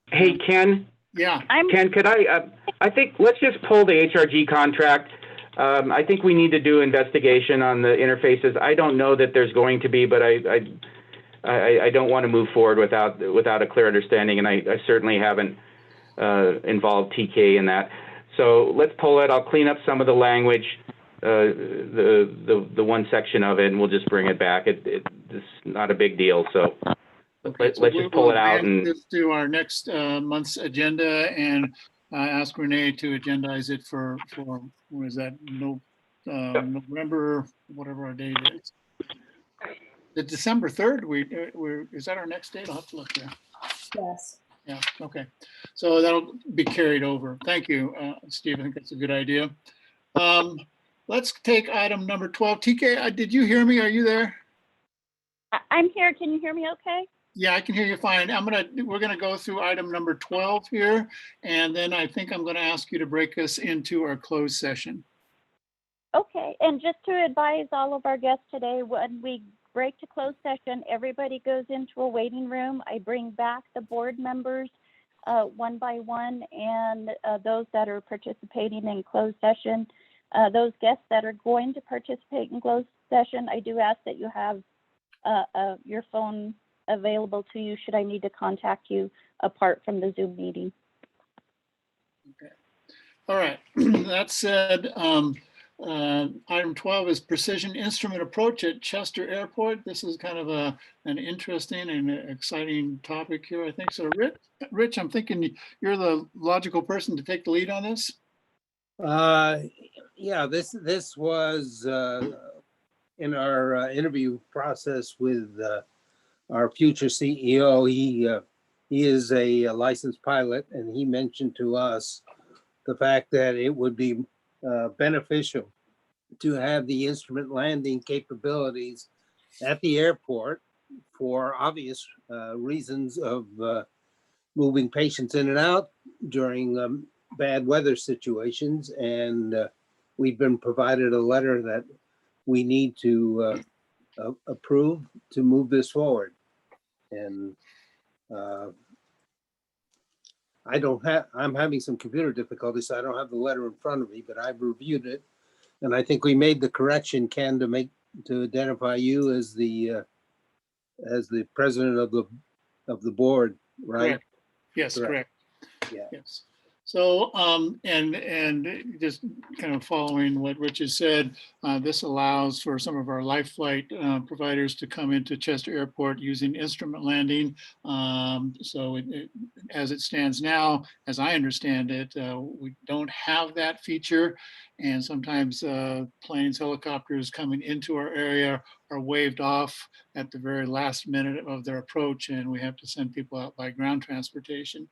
Hey, Ken. Yeah. Ken, could I think let's just pull the HRG contract. I think we need to do investigation on the interfaces. I don't know that there's going to be, but I don't want to move forward without a clear understanding, and I certainly haven't involved TK in that. So let's pull it. I'll clean up some of the language, the one section of it, and we'll just bring it back. this is not a big deal. So Okay, so let's we just pull will it out advance and this to our next month's agenda and ask Renee to agendize it for, what is that? November, whatever our date is. The December 3rd, is that our next date? I'll have to look there. Yes. Yeah, okay. So that'll be carried over. Thank you, Steve. I think that's a good idea. Let's take item number 12. TK, did you hear me? Are you there? I'm here. Can you hear me okay? Yeah, I can hear you fine. We're gonna go through item number 12 here, and then I think I'm gonna ask you to break us into our closed session. Okay, and just to advise all of our guests today, when we break to closed session, everybody goes into a waiting room. I bring back the board members one by one, and those that are participating in closed session. Those guests that are going to participate in closed session, I do ask that you have your phone available to you should I need to contact you apart from the Zoom meeting. Okay. All right. That said, item 12 is precision instrument approach at Chester Airport. This is kind of an interesting and exciting topic here, I think. So Rich, I'm thinking you're the logical person to take the lead on this. Yeah, this was in our interview process with our future CEO. He is a licensed pilot, and he mentioned to us the fact that it would be beneficial to have the instrument landing capabilities at the airport for obvious reasons of moving patients in and out during bad weather situations. And we've been provided a letter that we need to approve to move this forward. And I'm having some computer difficulties, so I don't have the letter in front of me, but I've reviewed it. And I think we made the correction, Ken, to identify you as the president of the board, right? Correct. Yes, correct. Yeah. Yes. So, and just kind of following what Rich has said, this allows for some of our life flight providers to come into Chester Airport using instrument landing. So as it stands now, as I understand it, we don't have that feature. And sometimes planes, helicopters coming into our area are waved off at the very last minute of their approach, and we have to send people out by ground transportation.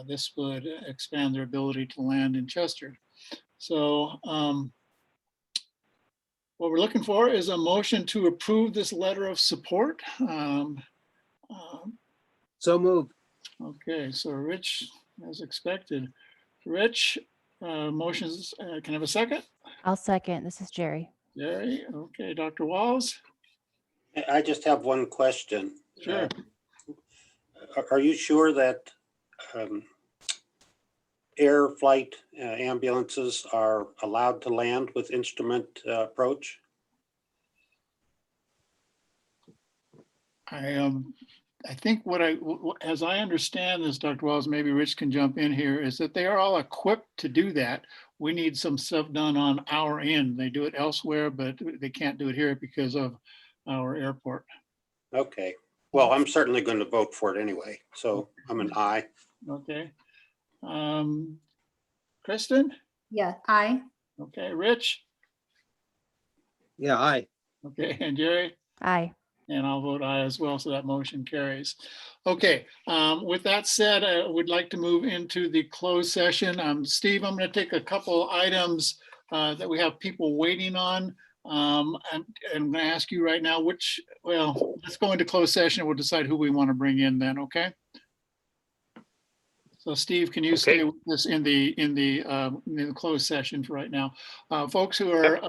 This would expand their ability to land in Chester. So what we're looking for is a motion to approve this letter of support. So moved. Okay, so Rich, as expected. Rich, motions, can I have a second? I'll second. This is Jerry. Jerry, okay. Dr. Walls? I just have one question. Sure. Are you sure that air flight ambulances are allowed to land with instrument approach? I think as I understand this, Dr. Walls, maybe Rich can jump in here, is that they are all equipped to do that. We need some stuff done on our end. They do it elsewhere, but they can't do it here because of our airport. Okay. Well, I'm certainly going to vote for it anyway. So I'm an aye. Okay. Kristen? Yeah, aye. Okay. Rich? Yeah, aye. Okay. And Jerry? Aye. And I'll vote aye as well, so that motion carries. Okay, with that said, I would like to move into the closed session. Steve, I'm going to take a couple items that we have people waiting on. I'm going to ask you right now let's go into closed session and we'll decide who we want to bring in then, okay? So Steve, can you stay with us in the closed session for right now? Folks who are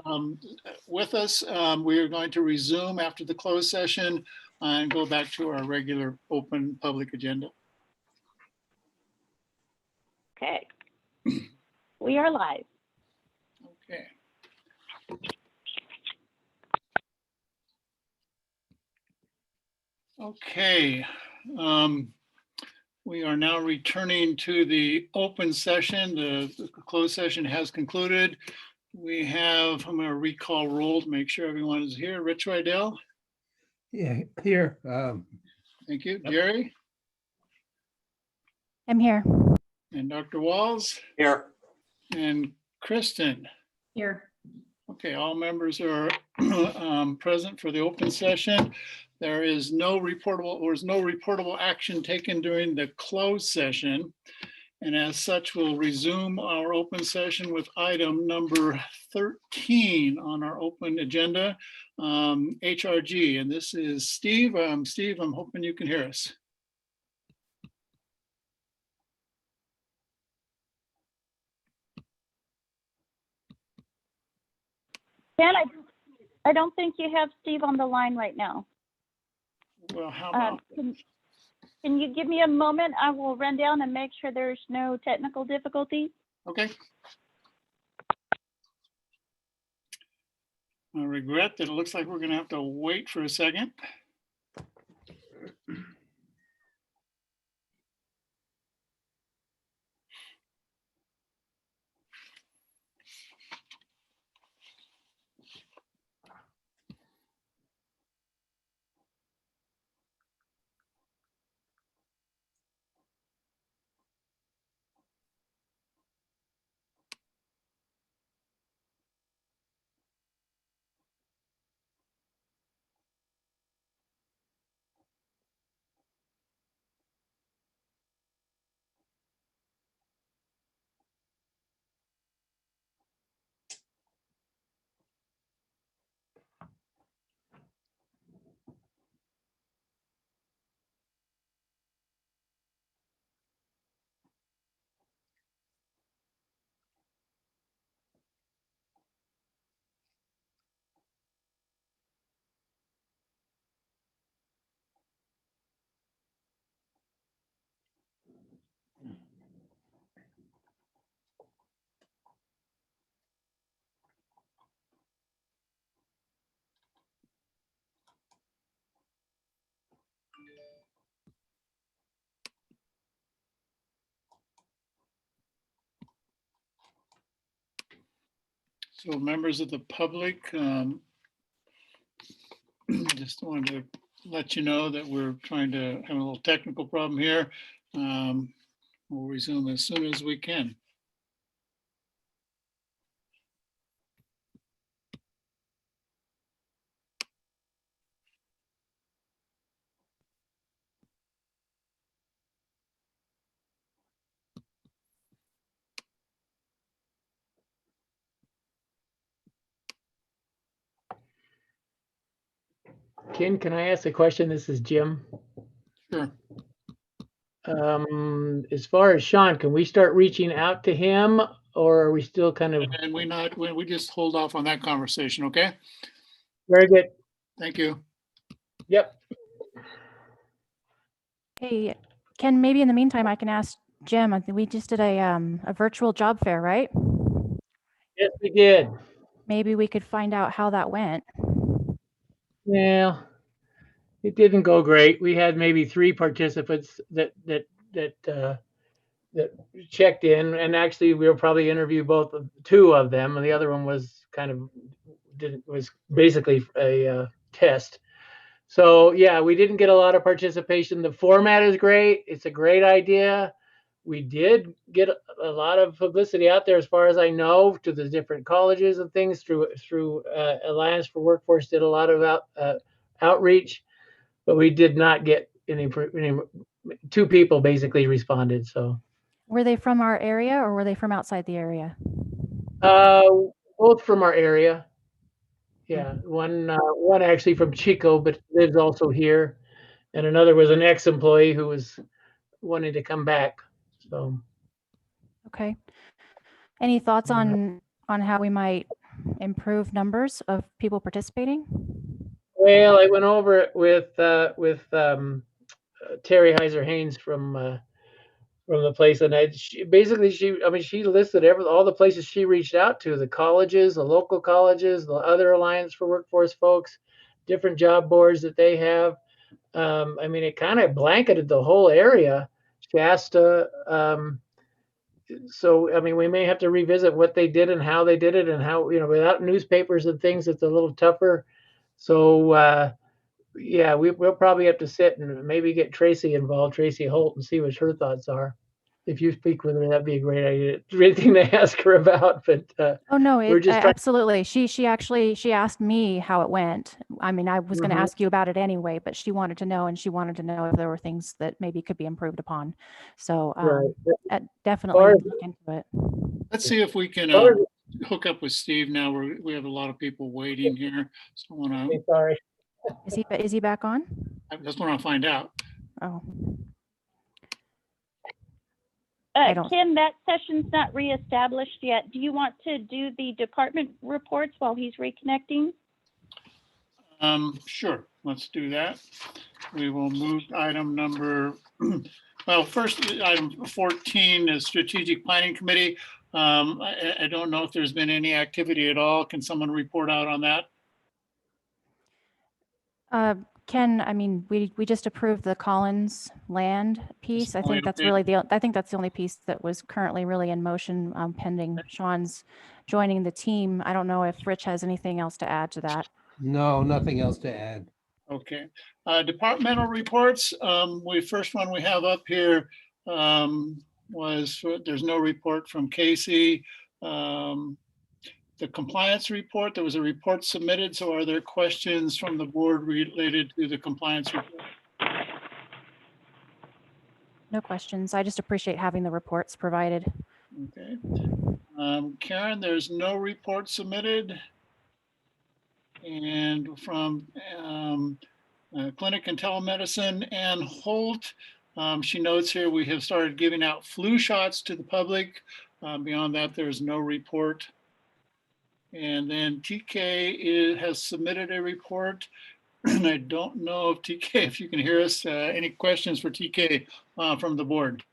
with us, we are going to resume after the closed session and go back to our regular open public agenda. Okay. We are live. Okay. Okay. We are now returning to the open session. The closed session has concluded. I'm going to recall roll to make sure everyone is here. Rich Rydell? Yeah, here. Thank you. Jerry I'm here. and Dr. Walls Here. and Kristen. Here. Okay, all members are present for the open session. There is no reportable action taken during the closed session. And as such, we'll resume our open session with item number 13 on our open agenda, HRG. And this is Steve. Steve, I'm hoping you can hear us. Ken, I don't think you have Steve on the line right now. Well, how about, Can you give me a moment? I will run down and make sure there's no technical difficulties. okay. I regret that it looks like we're going to have to wait for a second. So members of the public, just wanted to let you know that we're trying to have a little technical problem here. We'll resume as soon as we can. Ken, can I ask a question? This is Jim. Sure. As far as Sean, can we start reaching out to him, or are we still kind of? And we just hold off on that conversation, okay? Very good. Thank you. Yep. Hey, Ken, maybe in the meantime, I can ask Jim. I think we just did a virtual job fair, right? Yes, we did. Maybe we could find out how that went. Yeah, it didn't go great. We had maybe 3 participants that checked in, and actually we will probably interview 2 of them, and the other one was was basically a test. So yeah, we didn't get a lot of participation. The format is great. It's a great idea. We did get a lot of publicity out there, as far as I know, to the different colleges and things through Alliance for Workforce did a lot of outreach, but we did not get any 2 people basically responded. So Were they from our area or were they from outside the area? both from our area. Yeah, one actually from Chico, but lives also here, and another was an ex-employee who was wanting to come back. So, Okay. Any thoughts on how we might improve numbers of people participating? well, I went over it with Terry Heiser Haynes from the place, and she listed all the places she reached out to: the colleges, the local colleges, the other Alliance for Workforce folks, different job boards that they have. It kind of blanketed the whole area, Shasta. So, we may have to revisit what they did and how they did it, and how, without newspapers and things, it's a little tougher. So yeah, we'll probably have to sit and maybe get Tracy involved, Tracy Holt, and see what her thoughts are. If you speak with her, that'd be a great idea. Great thing to ask her about, but Oh, no, we're just trying. absolutely. She actually, she asked me how it went. I mean, I was going to Mhm. ask you about it anyway, but she wanted to know, and she wanted to know if there were things that maybe could be improved upon. So Right. definitely Or- look into it. Let's see if we can Or- hook up with Steve now. We have a lot of people waiting here. So I want to, Sorry. Is he back on? I just want to find out. Oh, I don't- Kim, that session's not reestablished yet. Do you want to do the department reports while he's reconnecting? Sure, let's do that. We will move item number, well, first, item 14 is Strategic Planning Committee. I don't know if there's been any activity at all. Can someone report out on that? Ken, I mean, we just approved the Collins land piece. I only think that's update. really I think that's the only piece that was currently really in motion, pending Sean's joining the team. I don't know if Rich has anything else to add to that. No, nothing else to add. Okay, departmental reports. First one we have up here there's no report from Casey. The compliance report, there was a report submitted. So are there questions from the board related to the compliance report? No questions. I just appreciate having the reports provided. Okay. Karen, there's no report submitted. And from Clinic and Telemedicine, Ann Holt, she notes here we have started giving out flu shots to the public. Beyond that, there's no report. And then TK has submitted a report. And I don't know if TK, if you can hear us, any questions for TK from the board?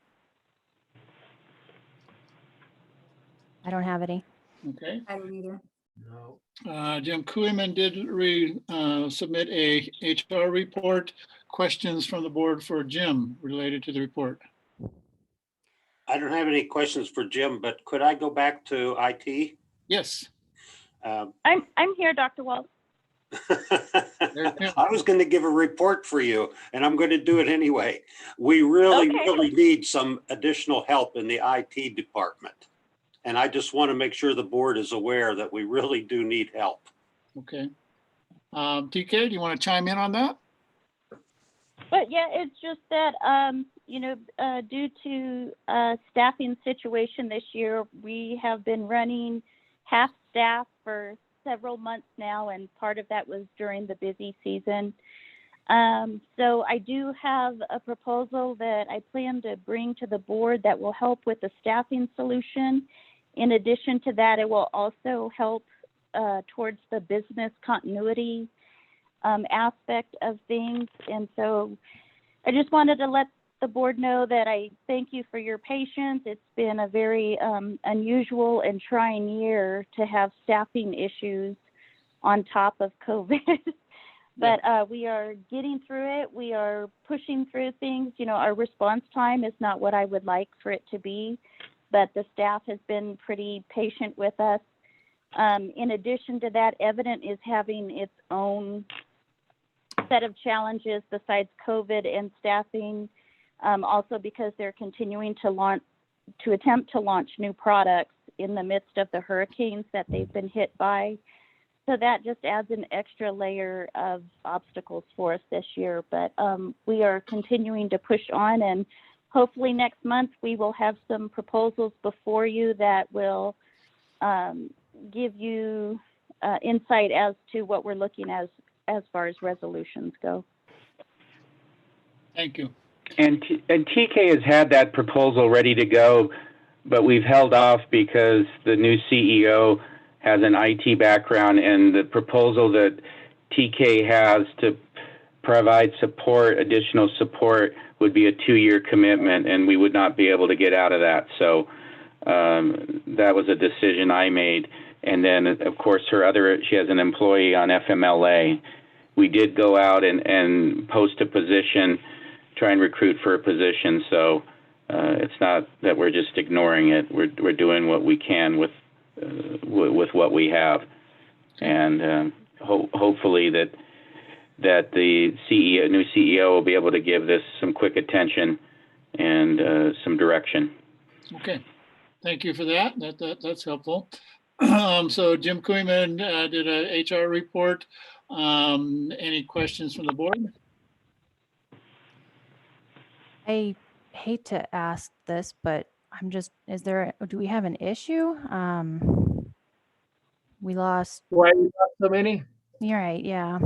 I don't have any. Okay. I don't either. No. Jim Kuhlman did submit a HR report. Questions from the board for Jim related to the report? I don't have any questions for Jim, but could I go back to IT? Yes. I'm here, Dr. Walls. I was going to give a report for you, and I'm going to do it anyway. We really need some additional help in the IT department. And I just want to make sure the board is aware that we really do need help. Okay. TK, do you want to chime in on that? But yeah, it's just that, due to staffing situation this year, we have been running half staff for several months now, and part of that was during the busy season. So I do have a proposal that I plan to bring to the board that will help with the staffing solution. In addition to that, it will also help towards the business continuity aspect of things. And so I just wanted to let the board know that I thank you for your patience. It's been a very unusual and trying year to have staffing issues on top of COVID. But we are getting through it. We are pushing through things. You know, our response time is not what I would like for it to be, but the staff has been pretty patient with us. In addition to that, Evident is having its own set of challenges besides COVID and staffing, also because they're continuing to attempt to launch new products in the midst of the hurricanes that they've been hit by. So that just adds an extra layer of obstacles for us this year. But we are continuing to push on, and hopefully next month we will have some proposals before you that will give you insight as to what we're looking at as far as resolutions go. Thank you. And TK has had that proposal ready to go, but we've held off because the new CEO has an IT background, and the proposal that TK has to provide support, additional support, would be a 2-year commitment, and we would not be able to get out of that. So that was a decision I made. And then, of course, she has an employee on FMLA. We did go out and post a position, try and recruit for a position. So it's not that we're just ignoring it. We're doing what we can with what we have, and hopefully that that the new CEO will be able to give this some quick attention and some direction. Okay, thank you for that. That's helpful. So Jim Kooiman did a HR report. Any questions from the board? I hate to ask this, but do we have an issue? We lost, Why we got so many? you're right, yeah.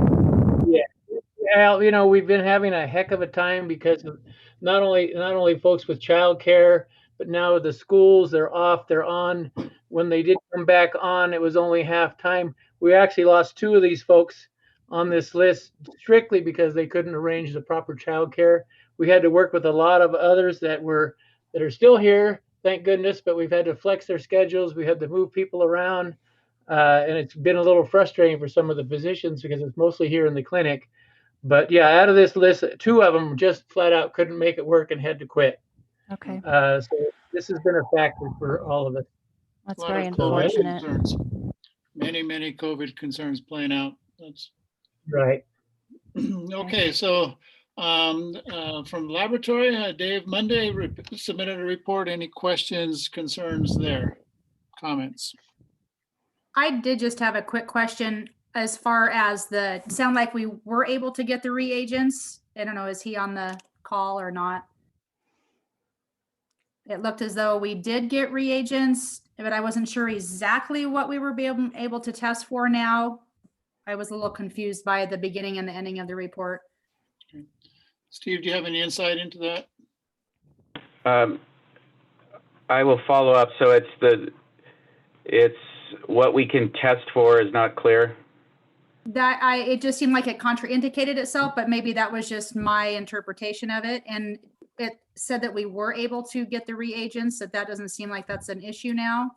Well, we've been having a heck of a time because of not only folks with childcare, but now the schools, they're off, they're on. When they did come back on, it was only half time. We actually lost 2 of these folks on this list strictly because they couldn't arrange the proper childcare. We had to work with a lot of others that are still here, thank goodness, but we've had to flex their schedules. We had to move people around. And it's been a little frustrating for some of the physicians because it's mostly here in the clinic. But yeah, out of this list, 2 of them just flat out couldn't make it work and had to quit. Okay, So this has been a factor for all of us. that's A lot very of COVID unfortunate. concerns. Many COVID concerns playing out. That's Right. okay. So from laboratory, Dave Monday submitted a report. Any questions, concerns there? Comments? I did just have a quick question as far as sound like we were able to get the reagents. I don't know, is he on the call or not? It looked as though we did get reagents, but I wasn't sure exactly what we were able to test for now. I was a little confused by the beginning and the ending of the report. Steve, do you have any insight into that? I will follow up. So it's what we can test for is not clear. It just seemed like it contraindicated itself, but maybe that was just my interpretation of it. And it said that we were able to get the reagents, that doesn't seem like that's an issue now.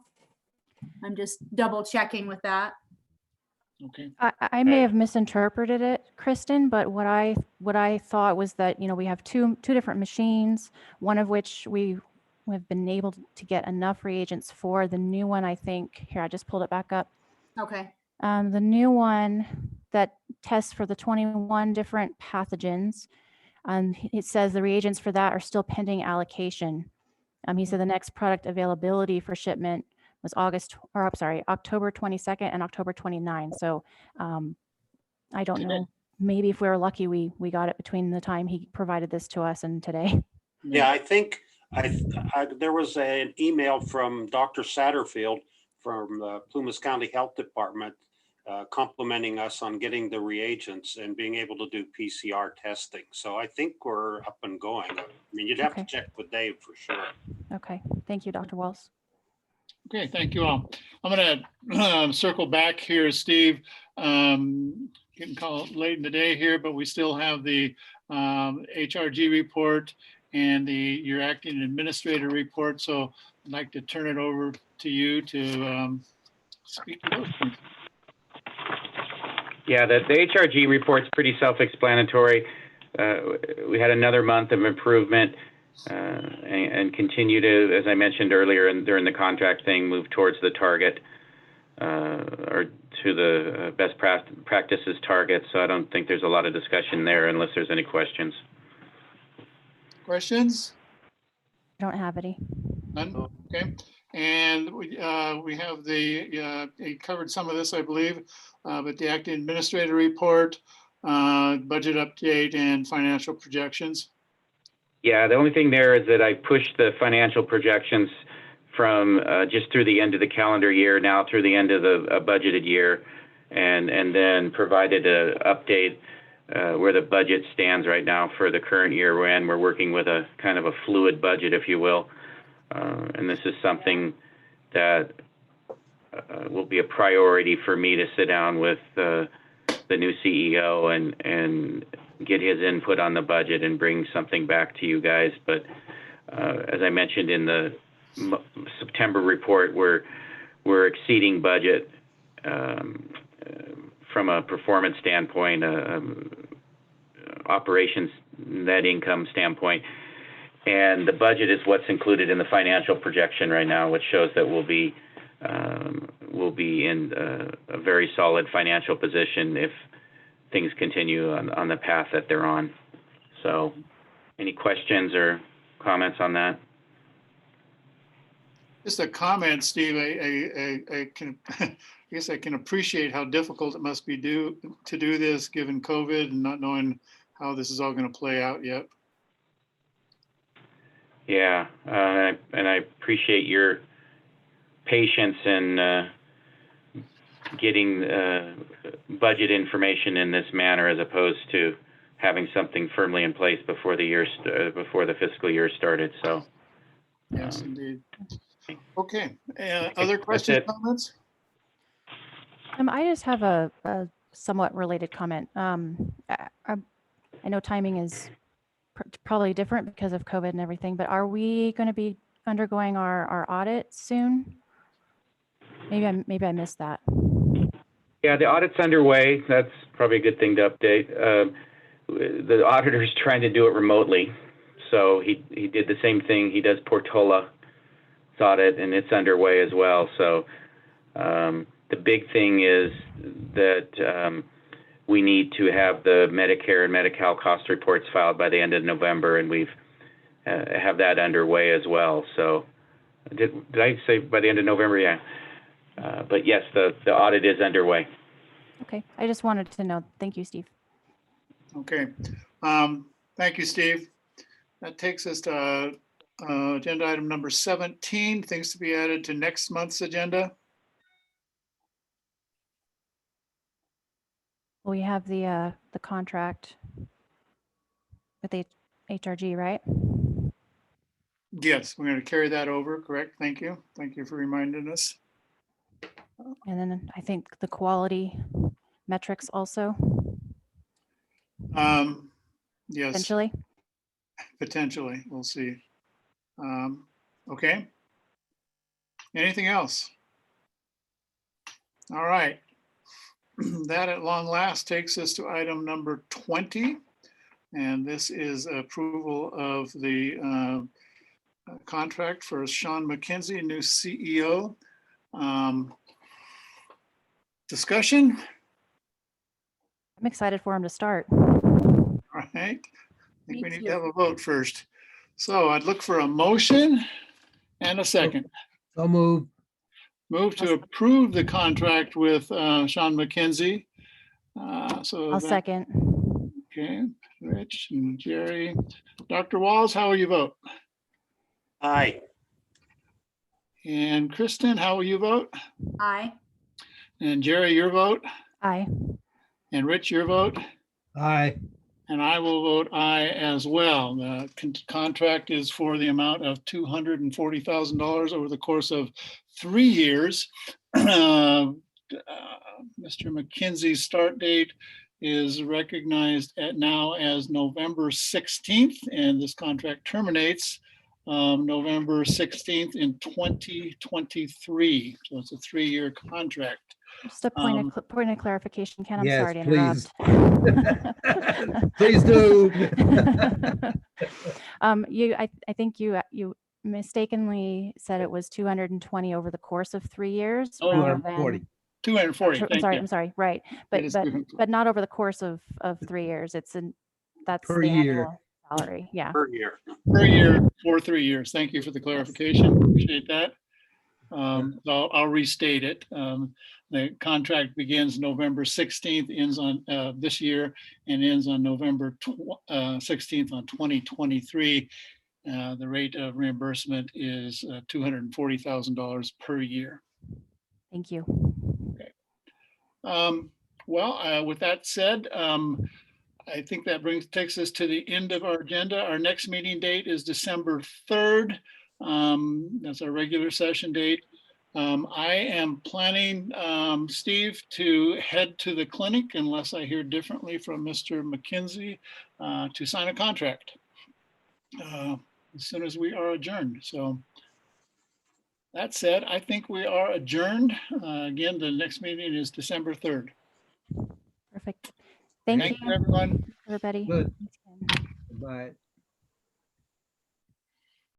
I'm just double checking with that. Okay. I may have misinterpreted it, Kristen, but what I thought was that, we have two different machines, one of which we have been able to get enough reagents for. The new one, I think, here, I just pulled it back up. Okay. The new one that tests for the 21 different pathogens, it says the reagents for that are still pending allocation. He said the next product availability for shipment was October 22nd and October 29th. So I don't know, maybe if we were lucky, we got it between the time he provided this to us and today. Yeah, I think there was an email from Dr. Satterfield from the Plumas County Health Department complimenting us on getting the reagents and being able to do PCR testing. So I think we're up and going. I mean, you'd have to check with Dave for sure. Okay, thank you, Dr. Walls. Okay, thank you all. I'm going to circle back here, Steve. Getting called late in the day here, but we still have the HRG report and your acting administrator report. So I'd like to turn it over to you to speak to those things. Yeah, the HRG report's pretty self-explanatory. We had another month of improvement and continue to, as I mentioned earlier and during the contract thing, move towards the target or to the best practices target. So I don't think there's a lot of discussion there unless there's any questions. Questions? I don't have any. None? Okay. And we have he covered some of this, I believe, but the acting administrator report, budget update, and financial projections. Yeah, the only thing there is that I pushed the financial projections from just through the end of the calendar year now through the end of the budgeted year, and then provided an update where the budget stands right now for the current year we're in. We're working with a kind of a fluid budget, if you will. And this is something that will be a priority for me to sit down with the new CEO and get his input on the budget and bring something back to you guys. But as I mentioned in the September report, we're exceeding budget from a performance standpoint, operations net income standpoint. And the budget is what's included in the financial projection right now, which shows that we'll be in a very solid financial position if things continue on the path that they're on. So any questions or comments on that? Just a comment, Steve. I can, I guess I can appreciate how difficult it must be to do this given COVID and not knowing how this is all going to play out yet. Yeah, and I appreciate your patience in getting budget information in this manner, as opposed to having something firmly in place before the fiscal year started. So, yes, indeed. Okay. Other questions, comments? I just have a somewhat related comment. I know timing is probably different because of COVID and everything, but are we going to be undergoing our audit soon? Maybe I missed that. yeah, the audit's underway. That's probably a good thing to update. The auditor's trying to do it remotely, so he did the same thing. He does Portola audit, and it's underway as well. So the big thing is that we need to have the Medicare and Medi-Cal cost reports filed by the end of November, and we've have that underway as well. So did I say by the end of November? Yeah. But yes, the audit is underway. Okay, I just wanted to know. Thank you, Steve. Okay. Thank you, Steve. That takes us to agenda item number 17, things to be added to next month's agenda. We have the contract with HRG, right? Yes, we're going to carry that over, correct? Thank you. Thank you for reminding us. And then I think the quality metrics also, Yes, potentially. potentially. We'll see. Okay. Anything else? All right. That at long last takes us to item number 20. And this is approval of the contract for Sean McKenzie, new CEO. Discussion? I'm excited for him to start. All right. I think Me we need too. to have a vote first. So I'd look for a motion and a second. So move. Move to approve the contract with Sean McKenzie. I'll second. Okay, Rich and Jerry. Dr. Walls, how will you vote? Aye. And Kristen, how will you vote? Aye. And Jerry, your vote? Aye. And Rich, your vote? Aye. And I will vote aye as well. The contract is for the amount of $240,000 over the course of 3 years. Mr. McKenzie's start date is recognized now as November 16th, and this contract terminates November 16th in 2023. So it's a 3-year contract. Just a point of clarification, Ken. I'm Yes, sorry to interrupt. Please do. I think you mistakenly said it was 220 over the course of 3 years. Oh, rather 240. than- 240. I'm sorry. Right, It is but 240. not over the course of 3 years. That's Per the year. annual salary. Yeah. Per year. Per year for 3 years. Thank you for the clarification. Appreciate that. I'll restate it. The contract begins November 16th, ends on this year, and ends on November 16th on 2023. The rate of reimbursement is $240,000 per year. Thank you. With that said, I think that takes us to the end of our agenda. Our next meeting date is December 3rd. That's our regular session date. I am planning, Steve, to head to the clinic unless I hear differently from Mr. McKenzie to sign a contract as soon as we are adjourned. So that said, I think we are adjourned. Again, the next meeting is December 3rd. Perfect. Thank you, everyone. everybody. Good. Bye.